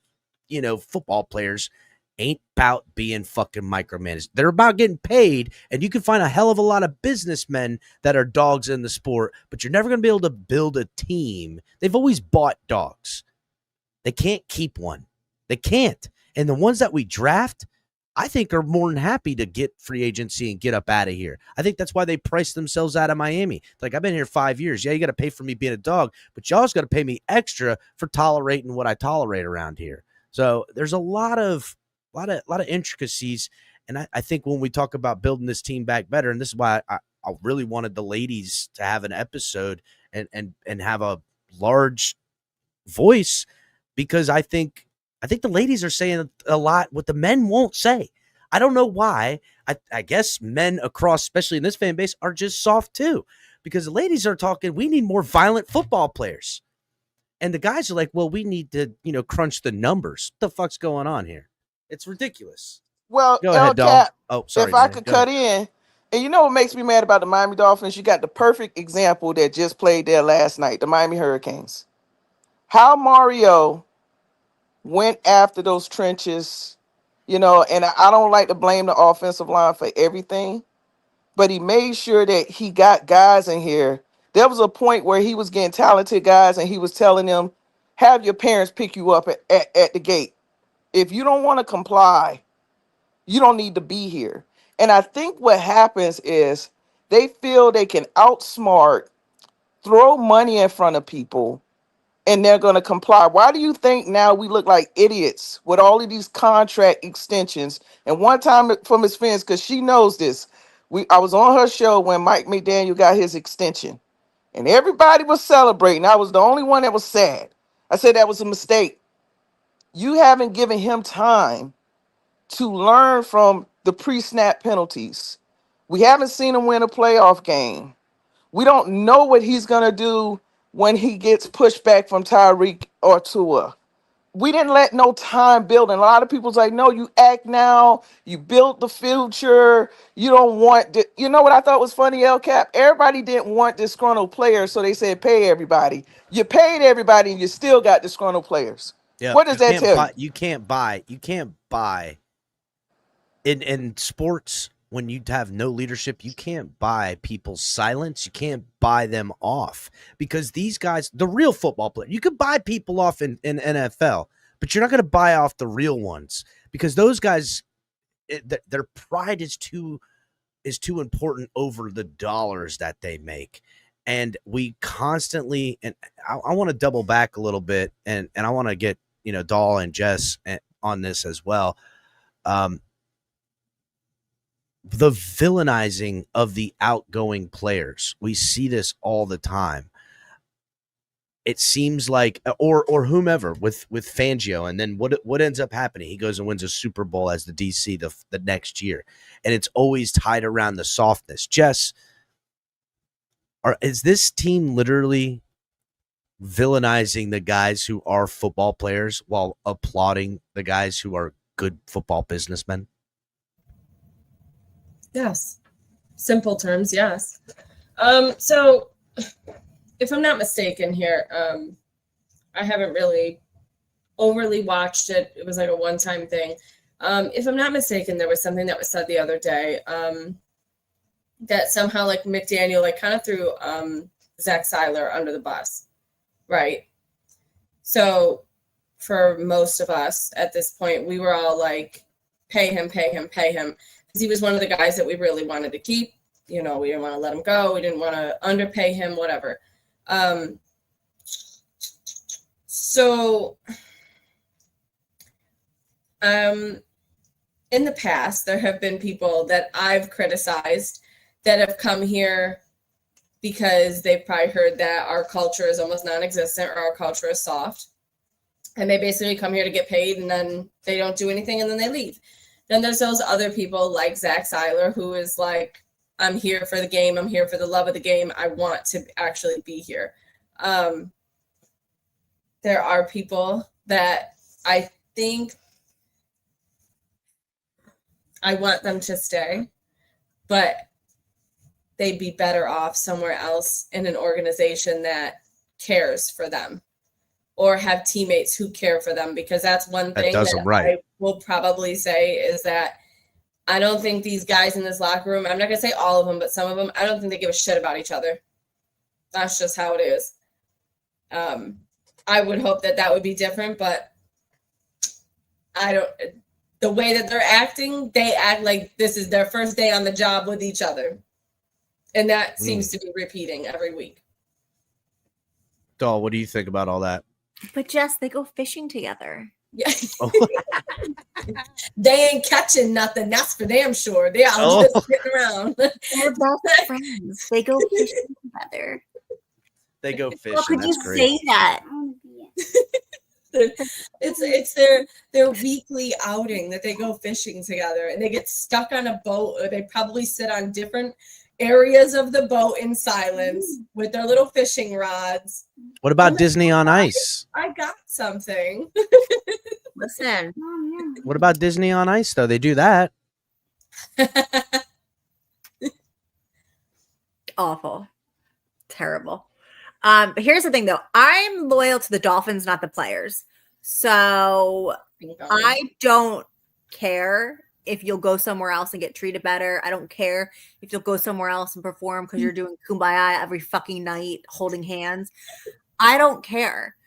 football players ain't about being fucking micromanaged. They're about getting paid, and you can find a hell of a lot of businessmen that are dogs in the sport, but you're never going to be able to build a team. They've always bought dogs. They can't keep one. They can't. And the ones that we draft, I think are more than happy to get free agency and get up out of here. I think that's why they priced themselves out of Miami. Like, I've been here 5 years. Yeah, you got to pay for me being a dog, but y'all's got to pay me extra for tolerating what I tolerate around here. So there's a lot of intricacies. And I think when we talk about building this team back better, and this is why I really wanted the ladies to have an episode and have a large voice, because I think the ladies are saying a lot what the men won't say. I don't know why. I guess men across, especially in this fan base, are just soft too, because the ladies are talking, we need more violent football players. And the guys are like, well, we need to, crunch the numbers. What the fuck's going on here? It's ridiculous. Well, Go ahead, El doll. Cap, Oh, sorry. if I Nene. could Go cut ahead. in, and you know what makes me mad about the Miami Dolphins? You got the perfect example that just played there last night, the Miami Hurricanes. How Mario went after those trenches, and I don't like to blame the offensive line for everything, but he made sure that he got guys in here. There was a point where he was getting talented guys and he was telling them, have your parents pick you up at the gate. If you don't want to comply, you don't need to be here. And I think what happens is they feel they can outsmart, throw money in front of people, and they're going to comply. Why do you think now we look like idiots with all of these contract extensions? And one time from his friends, because she knows this, I was on her show when Mike McDaniel got his extension, and everybody was celebrating. I was the only one that was sad. I said that was a mistake. You haven't given him time to learn from the pre-snap penalties. We haven't seen him win a playoff game. We don't know what he's gonna do when he gets pushed back from Tyreek or Tua. We didn't let no time build. And a lot of people's like, no, you act now, you build the future, you don't want you know what I thought was funny, El Cap? Everybody didn't want disgruntled players, so they said pay everybody. You paid everybody and you still got disgruntled players. Yeah, What does that tell you? You can't buy in sports when you have no leadership. You can't buy people's silence. You can't buy them off, because these guys, the real football player, you could buy people off in NFL, but you're not going to buy off the real ones, because those guys, their pride is too important over the dollars that they make. And we constantly, and I want to double back a little bit, and I want to get, Dahl and Jess on this as well. The villainizing of the outgoing players. We see this all the time. It seems like, or whomever with Fangio, and then what ends up happening? He goes and wins a Super Bowl as the DC the next year, and it's always tied around the softness. Jess, is this team literally villainizing the guys who are football players while applauding the guys who are good football businessmen? Yes. Simple terms, yes. So if I'm not mistaken here, I haven't really overly watched it. It was like a one-time thing. If I'm not mistaken, there was something that was said the other day that somehow like McDaniel like kind of threw Zach Seiler under the bus, right? So for most of us at this point, we were all like, pay him. Because he was one of the guys that we really wanted to keep. We didn't want to let him go. We didn't want to underpay him, whatever. In the past, there have been people that I've criticized that have come here because they've probably heard that our culture is almost non-existent or our culture is soft. And they basically come here to get paid, and then they don't do anything, and then they leave. Then there's those other people like Zach Seiler, who is like, I'm here for the game. I'm here for the love of the game. I want to actually be here. There are people that I think I want them to stay, but they'd be better off somewhere else in an organization that cares for them, or have teammates who care for them, because that's one thing that I will probably say is that I don't think these guys in this locker room, I'm not going to say all of them, but some of them, I don't think they give a shit about each other. That's just how it is. I would hope that would be different, but the way that they're acting, they act like this is their first day on the job with each other. And that seems to be repeating every week. Dahl, what do you think about all that? But Jess, they go fishing together. Yeah. They ain't catching nothing. That's for damn sure. They all just sitting around. They're best friends. They go fishing together. They go fishing. How could That's you great. say that? It's their weekly outing that they go fishing together, and they get stuck on a boat, or they probably sit on different areas of the boat in silence with their little fishing rods. What about Disney on Ice? I got something. Listen. What about Disney on Ice, though? They do that. Awful. Terrible. But here's the thing, though. I'm loyal to the Dolphins, not the players. So I don't care if you'll go somewhere else and get treated better. I don't care if you'll go somewhere else and perform because you're doing kumbaya every fucking night, holding hands. I don't care.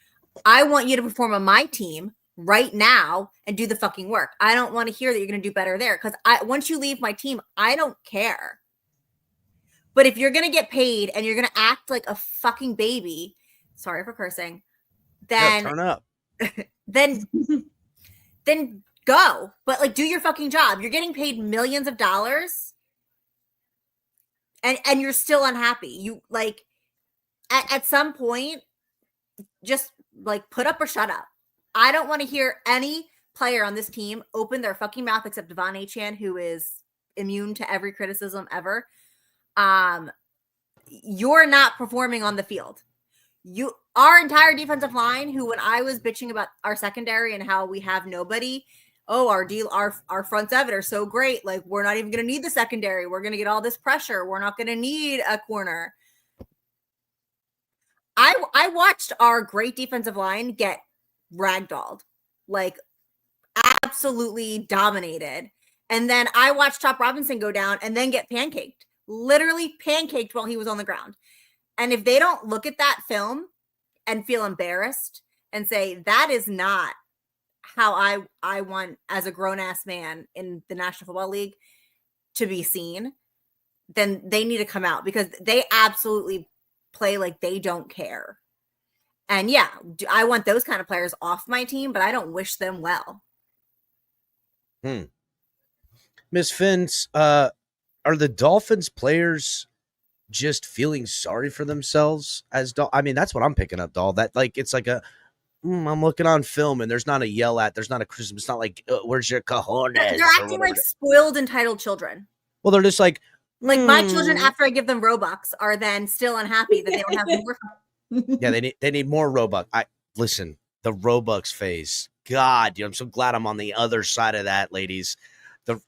I want you to perform on my team right now and do the fucking work. I don't want to hear that you're going to do better there, because once you leave my team, I don't care. But if you're going to get paid and you're going to act like a fucking baby, sorry for cursing, then turn up. then go. But like, do your fucking job. You're getting paid millions of dollars, and you're still unhappy. You like at some point, just like put up or shut up. I don't want to hear any player on this team open their fucking mouth except Devon Achane, who is immune to every criticism ever. You're not performing on the field. Our entire defensive line, who when I was bitching about our secondary and how we have nobody, our front seven are so great. Like, we're not even going to need the secondary. We're going to get all this pressure. We're not going to need a corner. I watched our great defensive line get ragdolled, like absolutely dominated. And then I watched Chop Robinson go down and then get pancaked, literally pancaked while he was on the ground. And if they don't look at that film and feel embarrassed and say, that is not how I want as a grown-ass man in the National Football League to be seen, then they need to come out, because they absolutely play like they don't care. And yeah, I want those kind of players off my team, but I don't wish them well. Miss Finns, are the Dolphins players just feeling sorry for themselves I mean, that's what I'm picking up, doll. That like, it's like I'm looking on film and there's not a yell at, there's not a criticism. It's not like, where's your cojones? They're acting like spoiled, entitled children. Well, they're just like my children, after I give them Robux, are then still unhappy that they don't have more. Yeah, they need more Robux. Listen, the Robux phase. God, I'm so glad I'm on the other side of that, ladies. The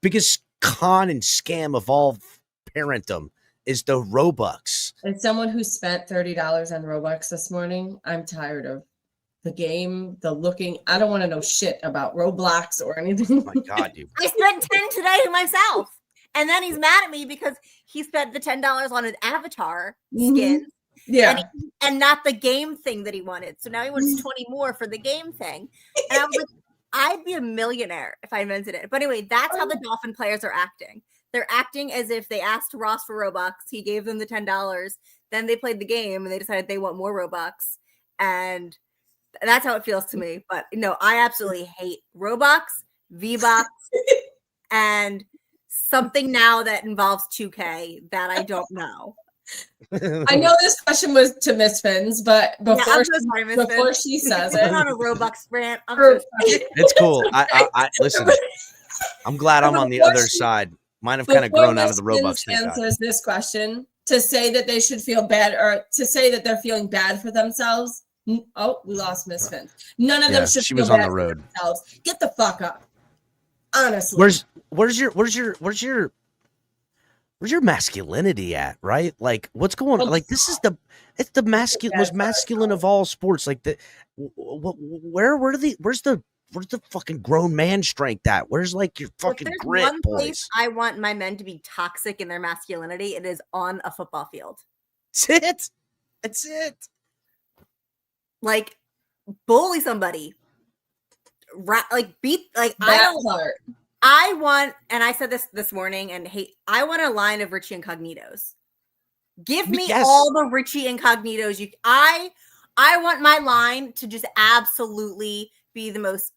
biggest con and scam of all parentum is the Robux. As someone who spent $30 on Robux this morning, I'm tired of the game, the looking. I don't want to know shit about Roblox or anything. Oh my God, dude. I spent 10 today myself. And then he's mad at me because he spent the $10 on his avatar skin. Yeah. And not the game thing that he wanted. So now he wants 20 more for the game thing. And I was like, I'd be a millionaire if I invented it. But anyway, that's how the Dolphin players are acting. They're acting as if they asked Ross for Robux. He gave them the $10. Then they played the game and they decided they want more Robux. And that's how it feels to me. But no, I absolutely hate Robux, V-Bucks, and something now that involves 2K that I don't know. I know this question was to Miss Finns, but before she says it, I'm on a Robux rant. I'm so sorry. It's cool. I listen. I'm glad I'm on the other side. Mine have kind of grown out of the Robux thing. Answers this question to say that they should feel bad, or to say that they're feeling bad for themselves. Oh, we lost Miss Finns. None of them should feel bad for themselves. Get the fuck up. Honestly, where's your masculinity at, right? Like, what's going on? Like, this is it's the most masculine of all sports. Like, where's the fucking grown man strength at? Where's like your fucking grit, one boys? Place I want my men to be toxic in their masculinity, it is on a football field. That's it. Like, bully somebody. Like, beat, like, I want, and I said this morning, and I want a line of Richie Incognitos. Give me all the Richie Incognitos. I want my line to just absolutely be the most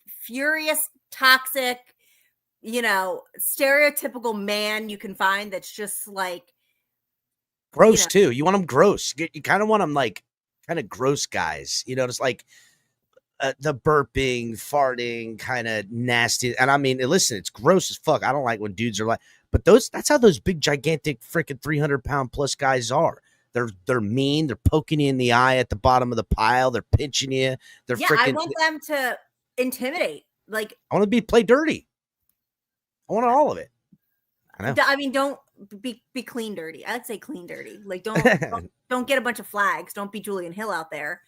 furious, toxic, stereotypical man you can find. That's just like gross too. You want them gross. You kind of want them like kind of gross guys. Just like. The burping, farting, kind of nasty. And I mean, listen, it's gross as fuck. I don't like when dudes are like, but that's how those big, gigantic, freaking 300-pound plus guys are. They're mean. They're poking you in the eye at the bottom of the pile. They're pinching you. They're freaking. I want them to intimidate. Like, I want to play dirty. I want all of it. I mean, don't be clean dirty. I'd say clean dirty. Like, don't get a bunch of flags. Don't be Julian Hill out there.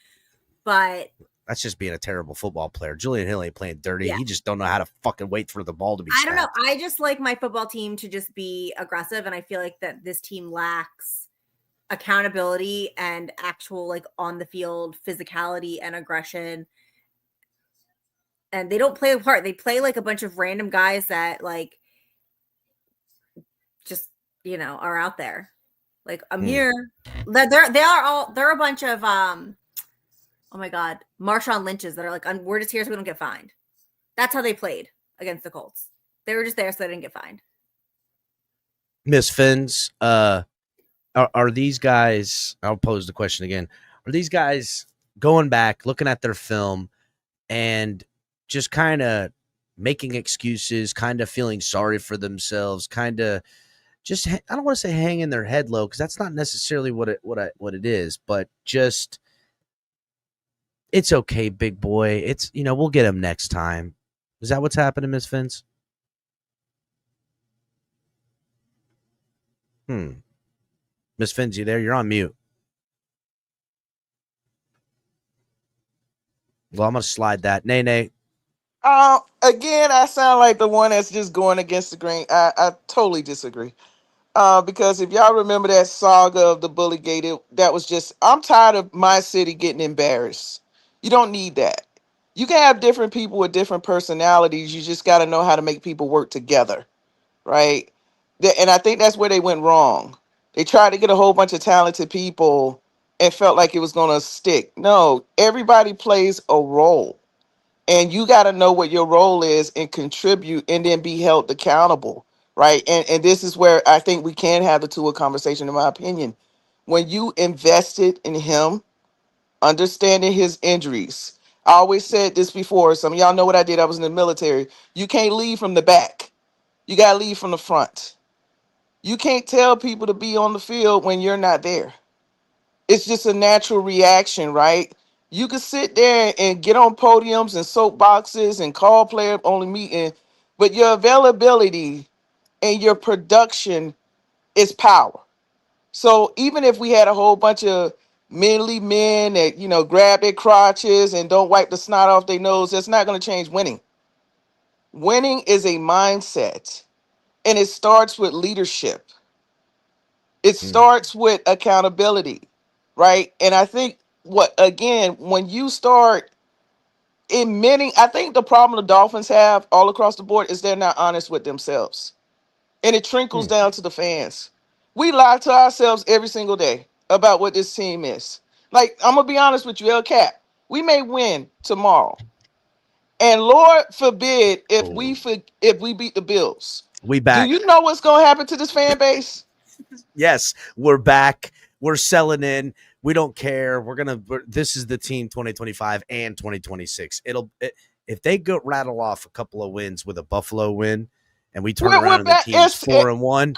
But that's just being a terrible football player. Julian Hill ain't playing dirty. Yeah. He just don't know how to fucking wait for the ball to be snapped. I don't know. I just like my football team to just be aggressive. And I feel like that this team lacks accountability and actual, like, on the field physicality and aggression. And they don't play a part. They play like a bunch of random guys that, like, just, are out there. Like, I'm here. They're a bunch of oh my God, Marshawn Lynch's that are like, we're just here so we don't get fined. That's how they played against the Colts. They were just there so they didn't get fined. Miss Fins, are these guys, I'll pose the question again, are these guys going back, looking at their film, and just kind of making excuses, kind of feeling sorry for themselves, kind of just, I don't want to say hanging their head low, because that's not necessarily what it is, but just, it's okay, big boy. It's, we'll get him next time. Is that what's happening, Miss Fins? Miss Fins, you there? You're on mute. Well, I'm going to slide that. Nay. Again, I sound like the one that's just going against the grain. I totally disagree. Because if y'all remember that saga of the bully gate, that was just, I'm tired of my city getting embarrassed. You don't need that. You can have different people with different personalities. You just got to know how to make people work together, right? And I think that's where they went wrong. They tried to get a whole bunch of talented people and felt like it was going to stick. No, everybody plays a role. And you got to know what your role is and contribute and then be held accountable, right? And this is where I think we can have the two-way conversation, in my opinion. When you invested in him, understanding his injuries, I always said this before, some of y'all know what I did. I was in the military. You can't lead from the back, you got to lead from the front. You can't tell people to be on the field when you're not there. It's just a natural reaction, right? You could sit there and get on podiums and soapboxes and call player only meeting, but your availability and your production is power. So even if we had a whole bunch of manly men that grab their crotches and don't wipe the snot off their nose, that's not going to change winning. Winning is a mindset, and it starts with leadership. It starts with accountability, right? And I think when you start admitting, I think the problem the Dolphins have all across the board is they're not honest with themselves. And it trickles down to the fans. We lie to ourselves every single day about what this team is. Like, I'm gonna be honest with you, El Cap. We may win tomorrow. And Lord forbid if we beat the Bills. We Do back. you know what's gonna happen to this fan base? Yes, we're back. We're selling in. We don't care. This is the team 2025 and 2026. If they go rattle off a couple of wins with a Buffalo win, and we turn around and the back. team's 4-1,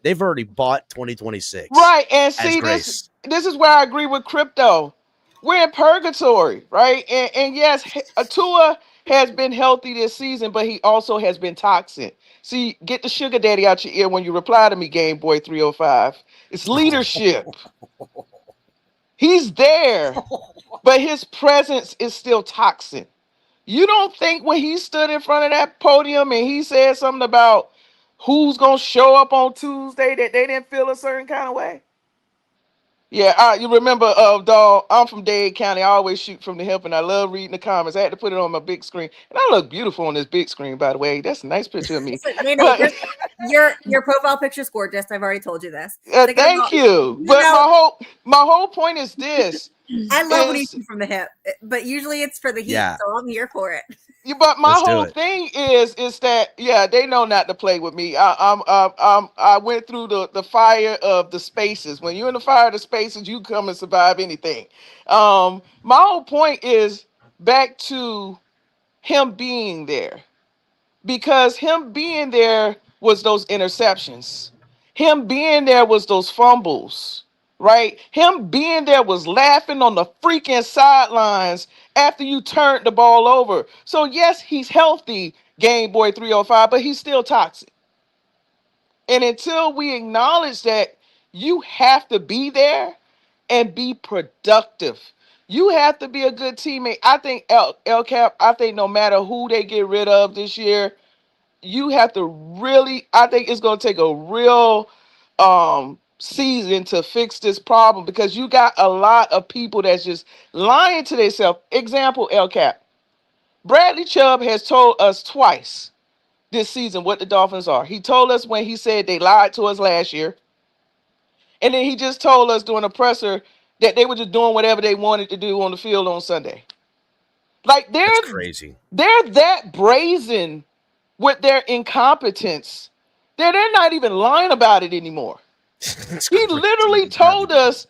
they've already bought 2026. Right. And as see, grace. this is where I agree with crypto. We're in purgatory, right? And yes, Tua has been healthy this season, but he also has been toxic. See, get the sugar daddy out your ear when you reply to me, Game Boy 305. It's leadership. He's there, but his presence is still toxic. You don't think when he stood in front of that podium and he said something about who's gonna show up on Tuesday that they didn't feel a certain kind of way? Yeah, you remember, dog, I'm from Dade County. I always shoot from the hip, and I love reading the comments. I had to put it on my big screen. And I look beautiful on this big screen, by the way. That's a nice picture of me. No, But your profile picture's gorgeous. I've already told you this. thank you. But my whole point is this. I love when you shoot from the hip, but usually it's for the heat, so I'm here for it. But my whole thing is that they know not to play with me. I went through the fire of the spaces. When you're in the fire of the spaces, you come and survive anything. My whole point is back to him being there, because him being there was those interceptions. Him being there was those fumbles, right? Him being there was laughing on the freaking sidelines after you turned the ball over. So yes, he's healthy, Game Boy 305, but he's still toxic. And until we acknowledge that, you have to be there and be productive. You have to be a good teammate. I think El Cap, I think no matter who they get rid of this year, you have to really, I think it's going to take a real season to fix this problem, because you got a lot of people that's just lying to themselves. Example, El Cap. Bradley Chubb has told us twice this season what the Dolphins are. He told us when he said they lied to us last year. And then he just told us during the presser that they were just doing whatever they wanted to do on the field on Sunday. Like That's crazy. they're that brazen with their incompetence. They're not even lying about it anymore. That's He crazy. literally told us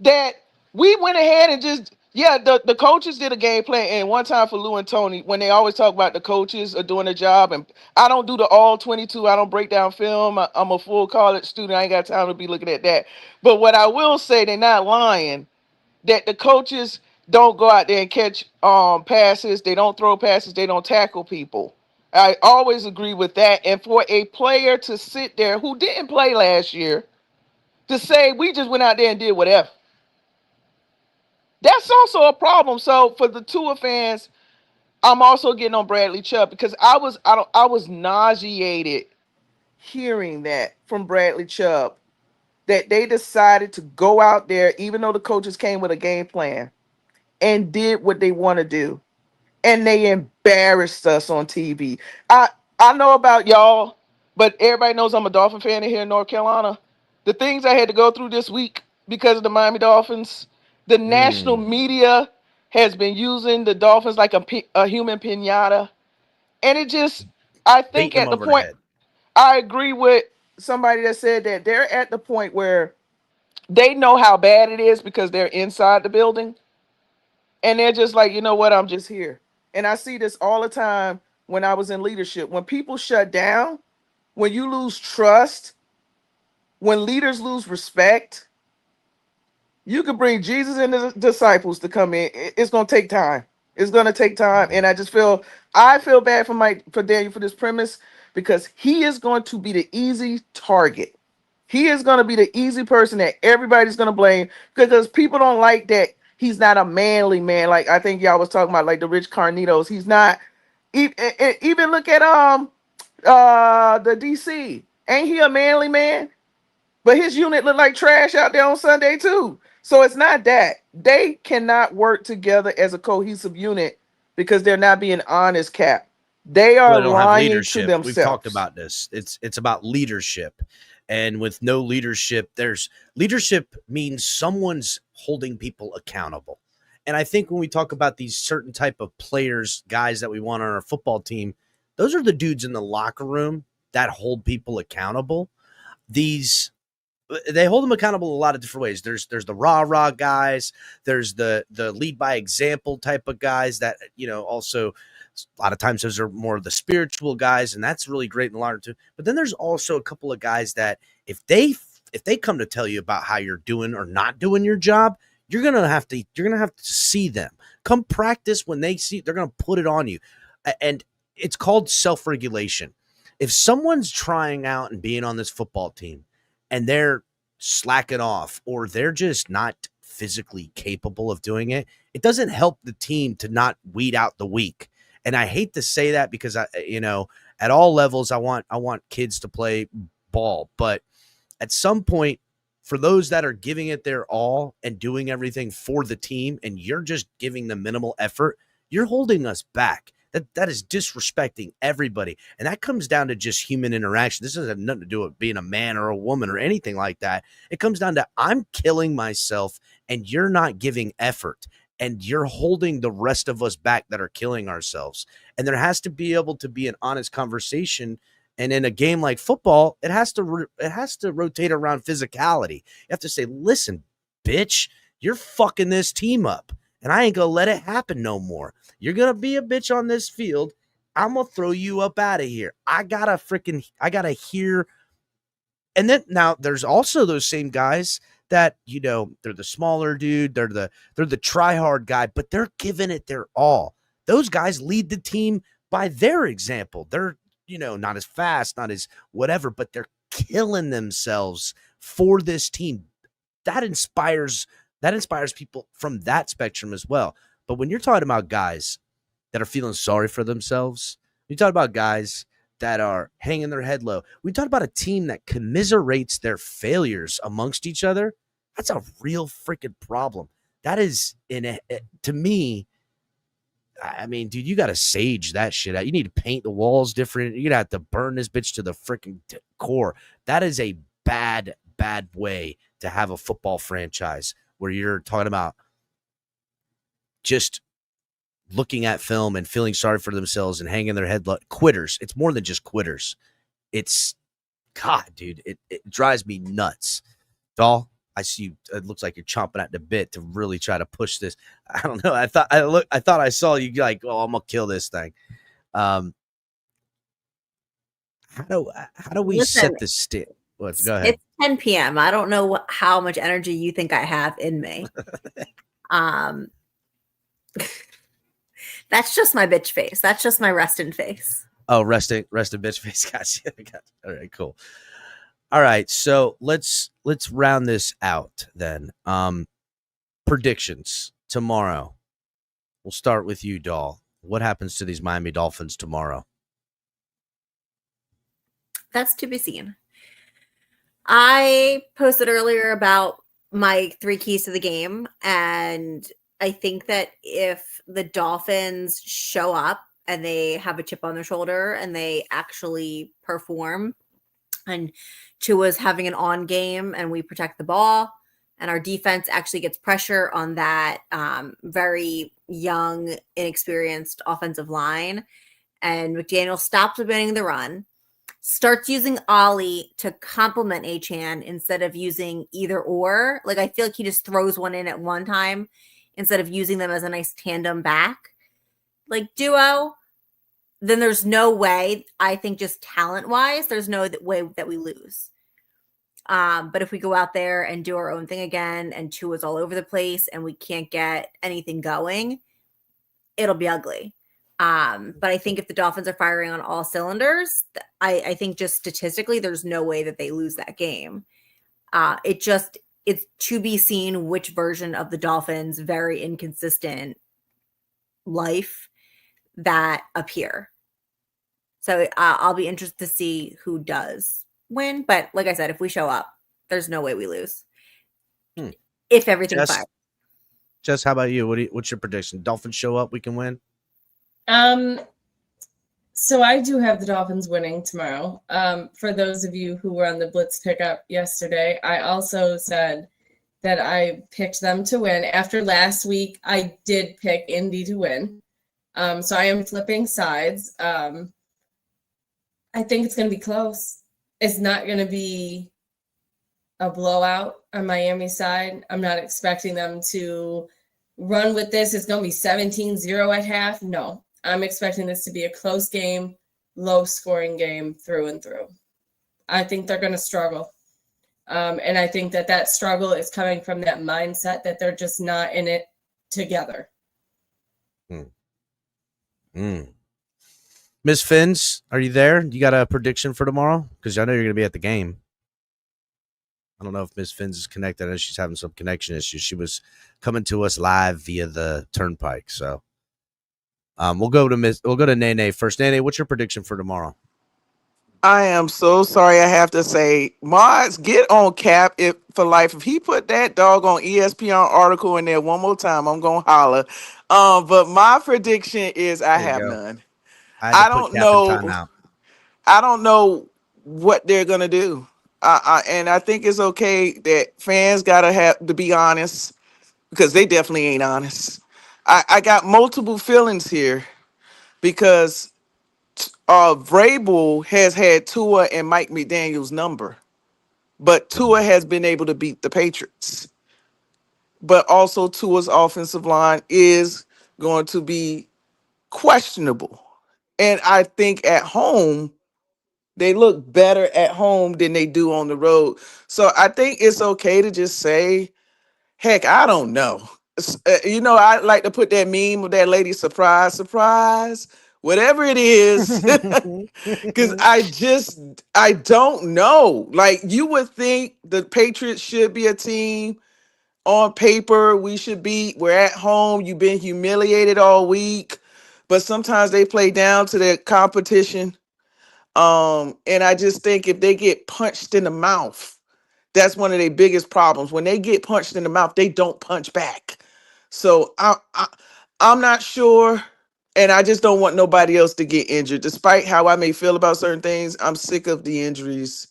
that we went ahead and just, yeah, the coaches did a game plan. And one time for Lou and Tony, when they always talk about the coaches are doing their job, and I don't do the all 22, I don't break down film. I'm a full college student. I ain't got time to be looking at that. But what I will say, they're not lying, that the coaches don't go out there and catch passes. They don't throw passes. They don't tackle people. I always agree with that. And for a player to sit there who didn't play last year to say we just went out there and did whatever, that's also a problem. So for the Tua fans, I'm also getting on Bradley Chubb because I was nauseated hearing that from Bradley Chubb, that they decided to go out there even though the coaches came with a game plan and did what they want to do, and they embarrassed us on TV. I know about y'all, but everybody knows I'm a Dolphin fan here in North Carolina. The things I had to go through this week because of the Miami Dolphins, the national media has been using the Dolphins like a human pinata, and it just, I think Beating them at the over the point, head. I agree with somebody that said that they're at the point where they know how bad it is because they're inside the building. And they're just like, you know what? I'm just here. And I see this all the time when I was in leadership. When people shut down, when you lose trust, when leaders lose respect, you could bring Jesus and the disciples to come in. It's going to take time. It's going to take time. And I feel bad for Daniel for this premise because he is going to be the easy target. He is going to be the easy person that everybody's going to blame because people don't like that he's not a manly man. Like I think y'all was talking about, like the Rich Carnitos. He's not. Even look at the DC. Ain't he a manly man? But his unit looked like trash out there on Sunday too. So it's not that they cannot work together as a cohesive unit because they're not being honest. Cap. They Well, are they don't have lying to leadership. We've talked themselves. about this. It's about leadership. And with no leadership, there's leadership means someone's holding people accountable. And I think when we talk about these certain type of players, guys that we want on our football team, those are the dudes in the locker room that hold people accountable. These They hold them accountable a lot of different ways. There's the rah guys, there's the lead by example type of guys that, also a lot of times those are more of the spiritual guys, and that's really great in the locker too. But then there's also a couple of guys that if they come to tell you about how you're doing or not doing your job, you're gonna have to see them. Come practice when they're gonna put it on you. And it's called self-regulation. If someone's trying out and being on this football team and they're slacking off or they're just not physically capable of doing it, it doesn't help the team to not weed out the weak. And I hate to say that because at all levels, I want kids to play ball, but at some point, for those that are giving it their all and doing everything for the team, and you're just giving them minimal effort, you're holding us back. That is disrespecting everybody. And that comes down to just human interaction. This doesn't have nothing to do with being a man or a woman or anything like that. It comes down to I'm killing myself and you're not giving effort. And you're holding the rest of us back that are killing ourselves. And there has to be able to be an honest conversation. And in a game like football, it has to rotate around physicality. You have to say, listen, bitch, you're fucking this team up. And I ain't going to let it happen no more. You're going to be a bitch on this field. I'm going to throw you up out of here. I got to hear. And then now there's also those same guys that, they're the smaller dude. They're the try hard guy, but they're giving it their all. Those guys lead the team by their example. They're, not as fast, not as whatever, but they're killing themselves for this team. That inspires people from that spectrum as well. But when you're talking about guys that are feeling sorry for themselves, you talk about guys that are hanging their head low. We talk about a team that commiserates their failures amongst each other. That's a real freaking problem. That is, to me, I mean, dude, you got to sage that shit out. You need to paint the walls different. You're going to have to burn this bitch to the freaking core. That is a bad way to have a football franchise. where you're talking about just looking at film and feeling sorry for themselves and hanging their head. Quitters. It's more than just quitters. It's God, dude. It drives me nuts. Doll, I see you. It looks like you're chomping at the bit to really try to push this. I don't know. I thought I saw you like, oh, I'm gonna kill this thing. How do we Listen, set the state? Let's go ahead. It's 10 p.m. I don't know how much energy you think I have in me. That's just my bitch face. That's just my resting face. Oh, resting bitch face. Gotcha. All right, cool. All right, so let's round this out then. Predictions tomorrow. We'll start with you, Doll. What happens to these Miami Dolphins tomorrow? That's to be seen. I posted earlier about my 3 keys to the game, and I think that if the Dolphins show up and they have a chip on their shoulder and they actually perform, and Tua's having an on game and we protect the ball, and our defense actually gets pressure on that very young, inexperienced offensive line, and McDaniel stops abandoning the run, starts using Ollie to complement Achan instead of using either or. Like, I feel like he just throws one in at one time instead of using them as a nice tandem back, like duo. Then there's no way, I think, just talent-wise, there's no way that we lose. But if we go out there and do our own thing again and Tua's all over the place and we can't get anything going, it'll be ugly. But I think if the Dolphins are firing on all cylinders, I think just statistically, there's no way that they lose that game. It's to be seen which version of the Dolphins' very inconsistent life that appear. So I'll be interested to see who does win. But like I said, if we show up, there's no way we lose. If everything fires. Jess, how about you? What's your prediction? Dolphins show up, we can win? So I do have the Dolphins winning tomorrow. For those of you who were on the Blitz pickup yesterday, I also said that I picked them to win. After last week, I did pick Indy to win. So I am flipping sides. I think it's going to be close. It's not going to be a blowout on Miami's side. I'm not expecting them to run with this. It's going to be 17-0 at half. No. I'm expecting this to be a close game, low-scoring game through and through. I think they're going to struggle. And I think that struggle is coming from that mindset that they're just not in it together. Ms. Finns, are you there? You got a prediction for tomorrow? Because I know you're going to be at the game. I don't know if Ms. Finns is connected. I know she's having some connection issues. She was coming to us live via the turnpike. So we'll go to Nene first. Nene, what's your prediction for tomorrow? I am so sorry. I have to say, Mods, get on Cap for life. If he put that doggone ESPN article in there one more time, I'm gonna holler. But my prediction is I have none. I don't know. I don't know what they're gonna do. And I think it's okay that fans gotta have to be honest because they definitely ain't honest. I got multiple feelings here because Vrabel has had Tua and Mike McDaniel's number, but Tua has been able to beat the Patriots. But also Tua's offensive line is going to be questionable. And I think at home, they look better at home than they do on the road. So I think it's okay to just say, heck, I don't know. I like to put that meme with that lady, surprise, surprise, whatever it is. Because I don't know. Like, you would think the Patriots should be a team on paper. We're at home. You've been humiliated all week. But sometimes they play down to their competition. And I just think if they get punched in the mouth, that's one of their biggest problems. When they get punched in the mouth, they don't punch back. So I'm not sure, and I just don't want nobody else to get injured. Despite how I may feel about certain things, I'm sick of the injuries.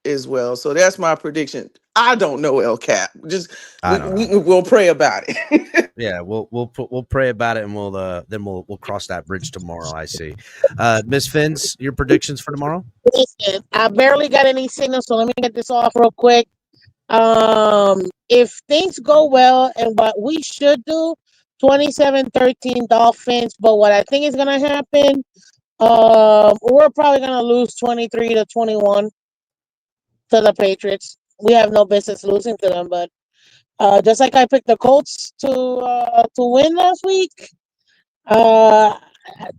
as well. So that's my prediction. I don't know, El Cap. Just I don't know. we'll pray about it. Yeah, we'll pray about it, and we'll cross that bridge tomorrow. I see. Miss Finns, your predictions for tomorrow? Listen, I barely got any signal, so let me get this off real quick. If things go well and what we should do, 27-13 Dolphins, but what I think is gonna happen, we're probably gonna lose 23-21 to the Patriots. We have no business losing to them, but just like I picked the Colts to win last week, uh,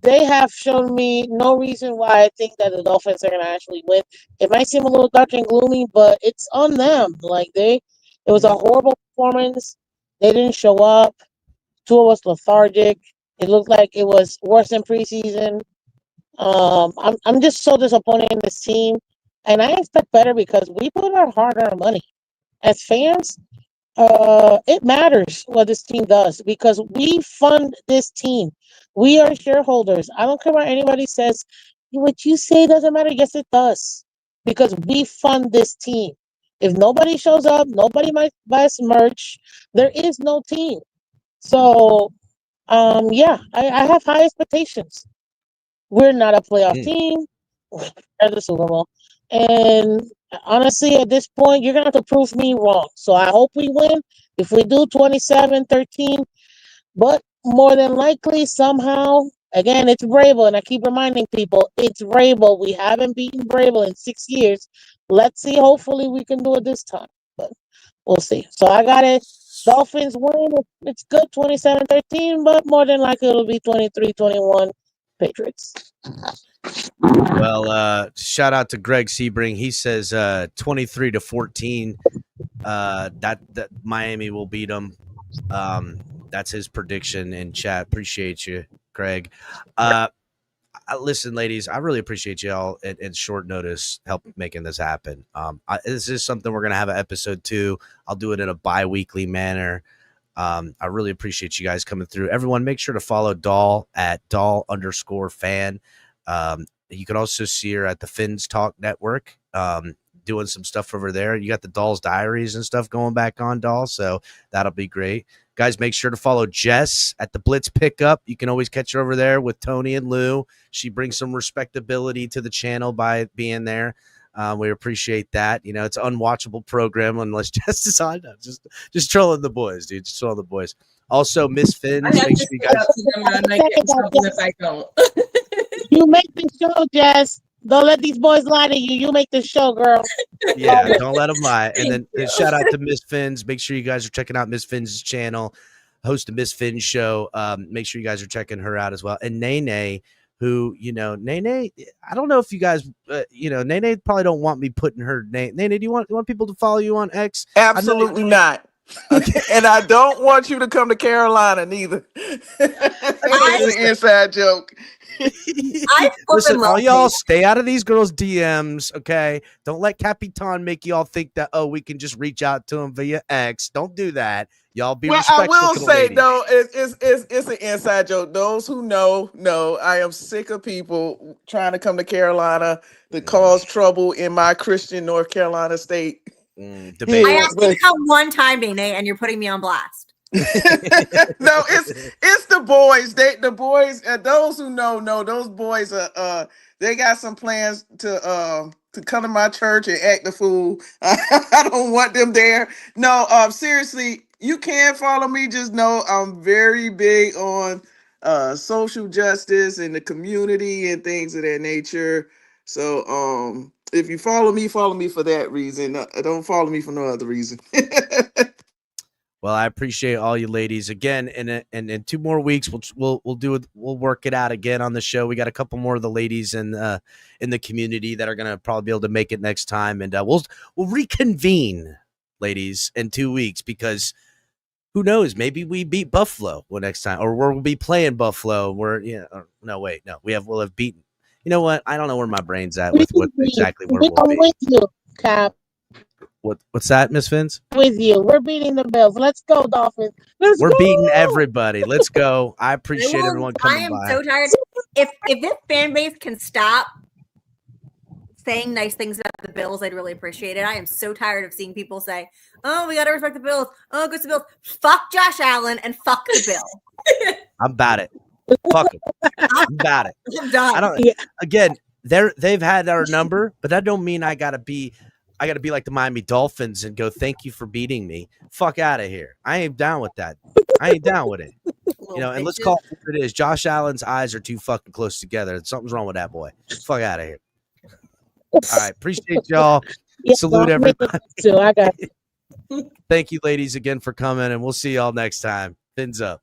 they have shown me no reason why I think that the Dolphins are going to actually win. It might seem a little dark and gloomy, but it's on them. It was a horrible performance. They didn't show up. Tua was lethargic. It looked like it was worse than preseason. I'm just so disappointed in this team, and I expect better because we put our hard-earned money as fans. It matters what this team does because we fund this team. We are shareholders. I don't care what anybody says. What you say doesn't matter. Yes, it does because we fund this team. If nobody shows up, nobody might buy merch. There is no team. So, yeah, I have high expectations. We're not a playoff team. We're the Super Bowl. And honestly, at this point, you're going to have to prove me wrong. So I hope we win. If we do 27-13, but more than likely, somehow, again, it's Vrabel. And I keep reminding people, it's Vrabel. We haven't beaten Vrabel in 6 years. Let's see. Hopefully, we can do it this time. But we'll see. So I got it. Dolphins win. It's good 27-13, but more than likely, it'll be 23-21 Patriots. Well, shout out to Greg Sebring. He says 23-14. That Miami will beat them. That's his prediction in chat. Appreciate you, Greg. Listen, ladies, I really appreciate y'all at short notice help making this happen. This is something we're gonna have an episode 2. I'll do it in a bi-weekly manner. I really appreciate you guys coming through. Everyone, make sure to follow Doll at Doll_fan. You can also see her at the Finns Talk Network, doing some stuff over there. You got the Doll's Diaries and stuff going back on, Doll, so that'll be great. Guys, make sure to follow Jess at the Blitz Pickup. You can always catch her over there with Tony and Lou. She brings some respectability to the channel by being there. We appreciate that. You know, it's an unwatchable program unless Jess is on. Just trolling the boys, dude. Just trolling the boys. Also, Miss Finns, I have make to sure you stick guys. up to them and I might get in trouble if I don't. You make the show, Jess. Don't let these boys lie to you. You make the show, girl. Yeah, don't let them lie. And then shout out to Miss Finns. Make sure you guys are checking out Miss Finns' channel, host a Miss Finns show. Make sure you guys are checking her out as well. And Nene, who, Nene, I don't know if you guys, Nene probably don't want me putting her name. Nene, do you want people to follow you on X? Absolutely not. Okay. And I don't want you to come to Carolina neither. It's an inside joke. Listen, all y'all stay out of these girls' DMs, okay? Don't let Capitan make y'all think that, we can just reach out to him via X. Don't do that. Y'all be respectful. I will to the say ladies. though, it's an inside joke. Those who know I am sick of people trying to come to Carolina to cause trouble in my Christian North Carolina state. Debate. I asked you to come one time, Nene, and you're putting me on blast. No, it's the boys. The boys. Those who know. Those boys are. They got some plans to come to my church and act the fool. I don't want them there. No. Seriously, you can follow me. Just know I'm very big on social justice and the community and things of that nature. So if you follow me for that reason. Don't follow me for no other reason. Well, I appreciate all you ladies again. And in 2 more weeks, we'll do it. We'll work it out again on the show. We got a couple more of the ladies in the community that are gonna probably be able to make it next time, and we'll reconvene, ladies, in 2 weeks because who knows? Maybe we beat Buffalo next time, or we'll be playing Buffalo. We'll have beaten. You know what? I don't know where my brain's at with what exactly where we'll be. With you, Cap. What's that, Miss Finns? With you. We're beating the Bills. Let's go, Dolphins. We're beating everybody. Let's go. I appreciate everyone coming by. I am so tired. If this fan base can stop saying nice things about the Bills, I'd really appreciate it. I am so tired of seeing people say, "Oh, we got to respect the Bills. Oh, good the Bills." Fuck Josh Allen and fuck the Bill. I'm about it. Fuck him. I'm about it. I'm done. I don't. Yeah. Again, they've had our number, but that don't mean I gotta be like the Miami Dolphins and go, "Thank you for beating me." Fuck out of here. I ain't down with that. I ain't down with it. You know, and let's call it what it is. Josh Allen's eyes are too fucking close together. Something's wrong with that boy. Fuck out of here. All right. Appreciate y'all. Yeah, Salute everybody. So I got Thank you, ladies, again for coming, and we'll see y'all next time. Fins up.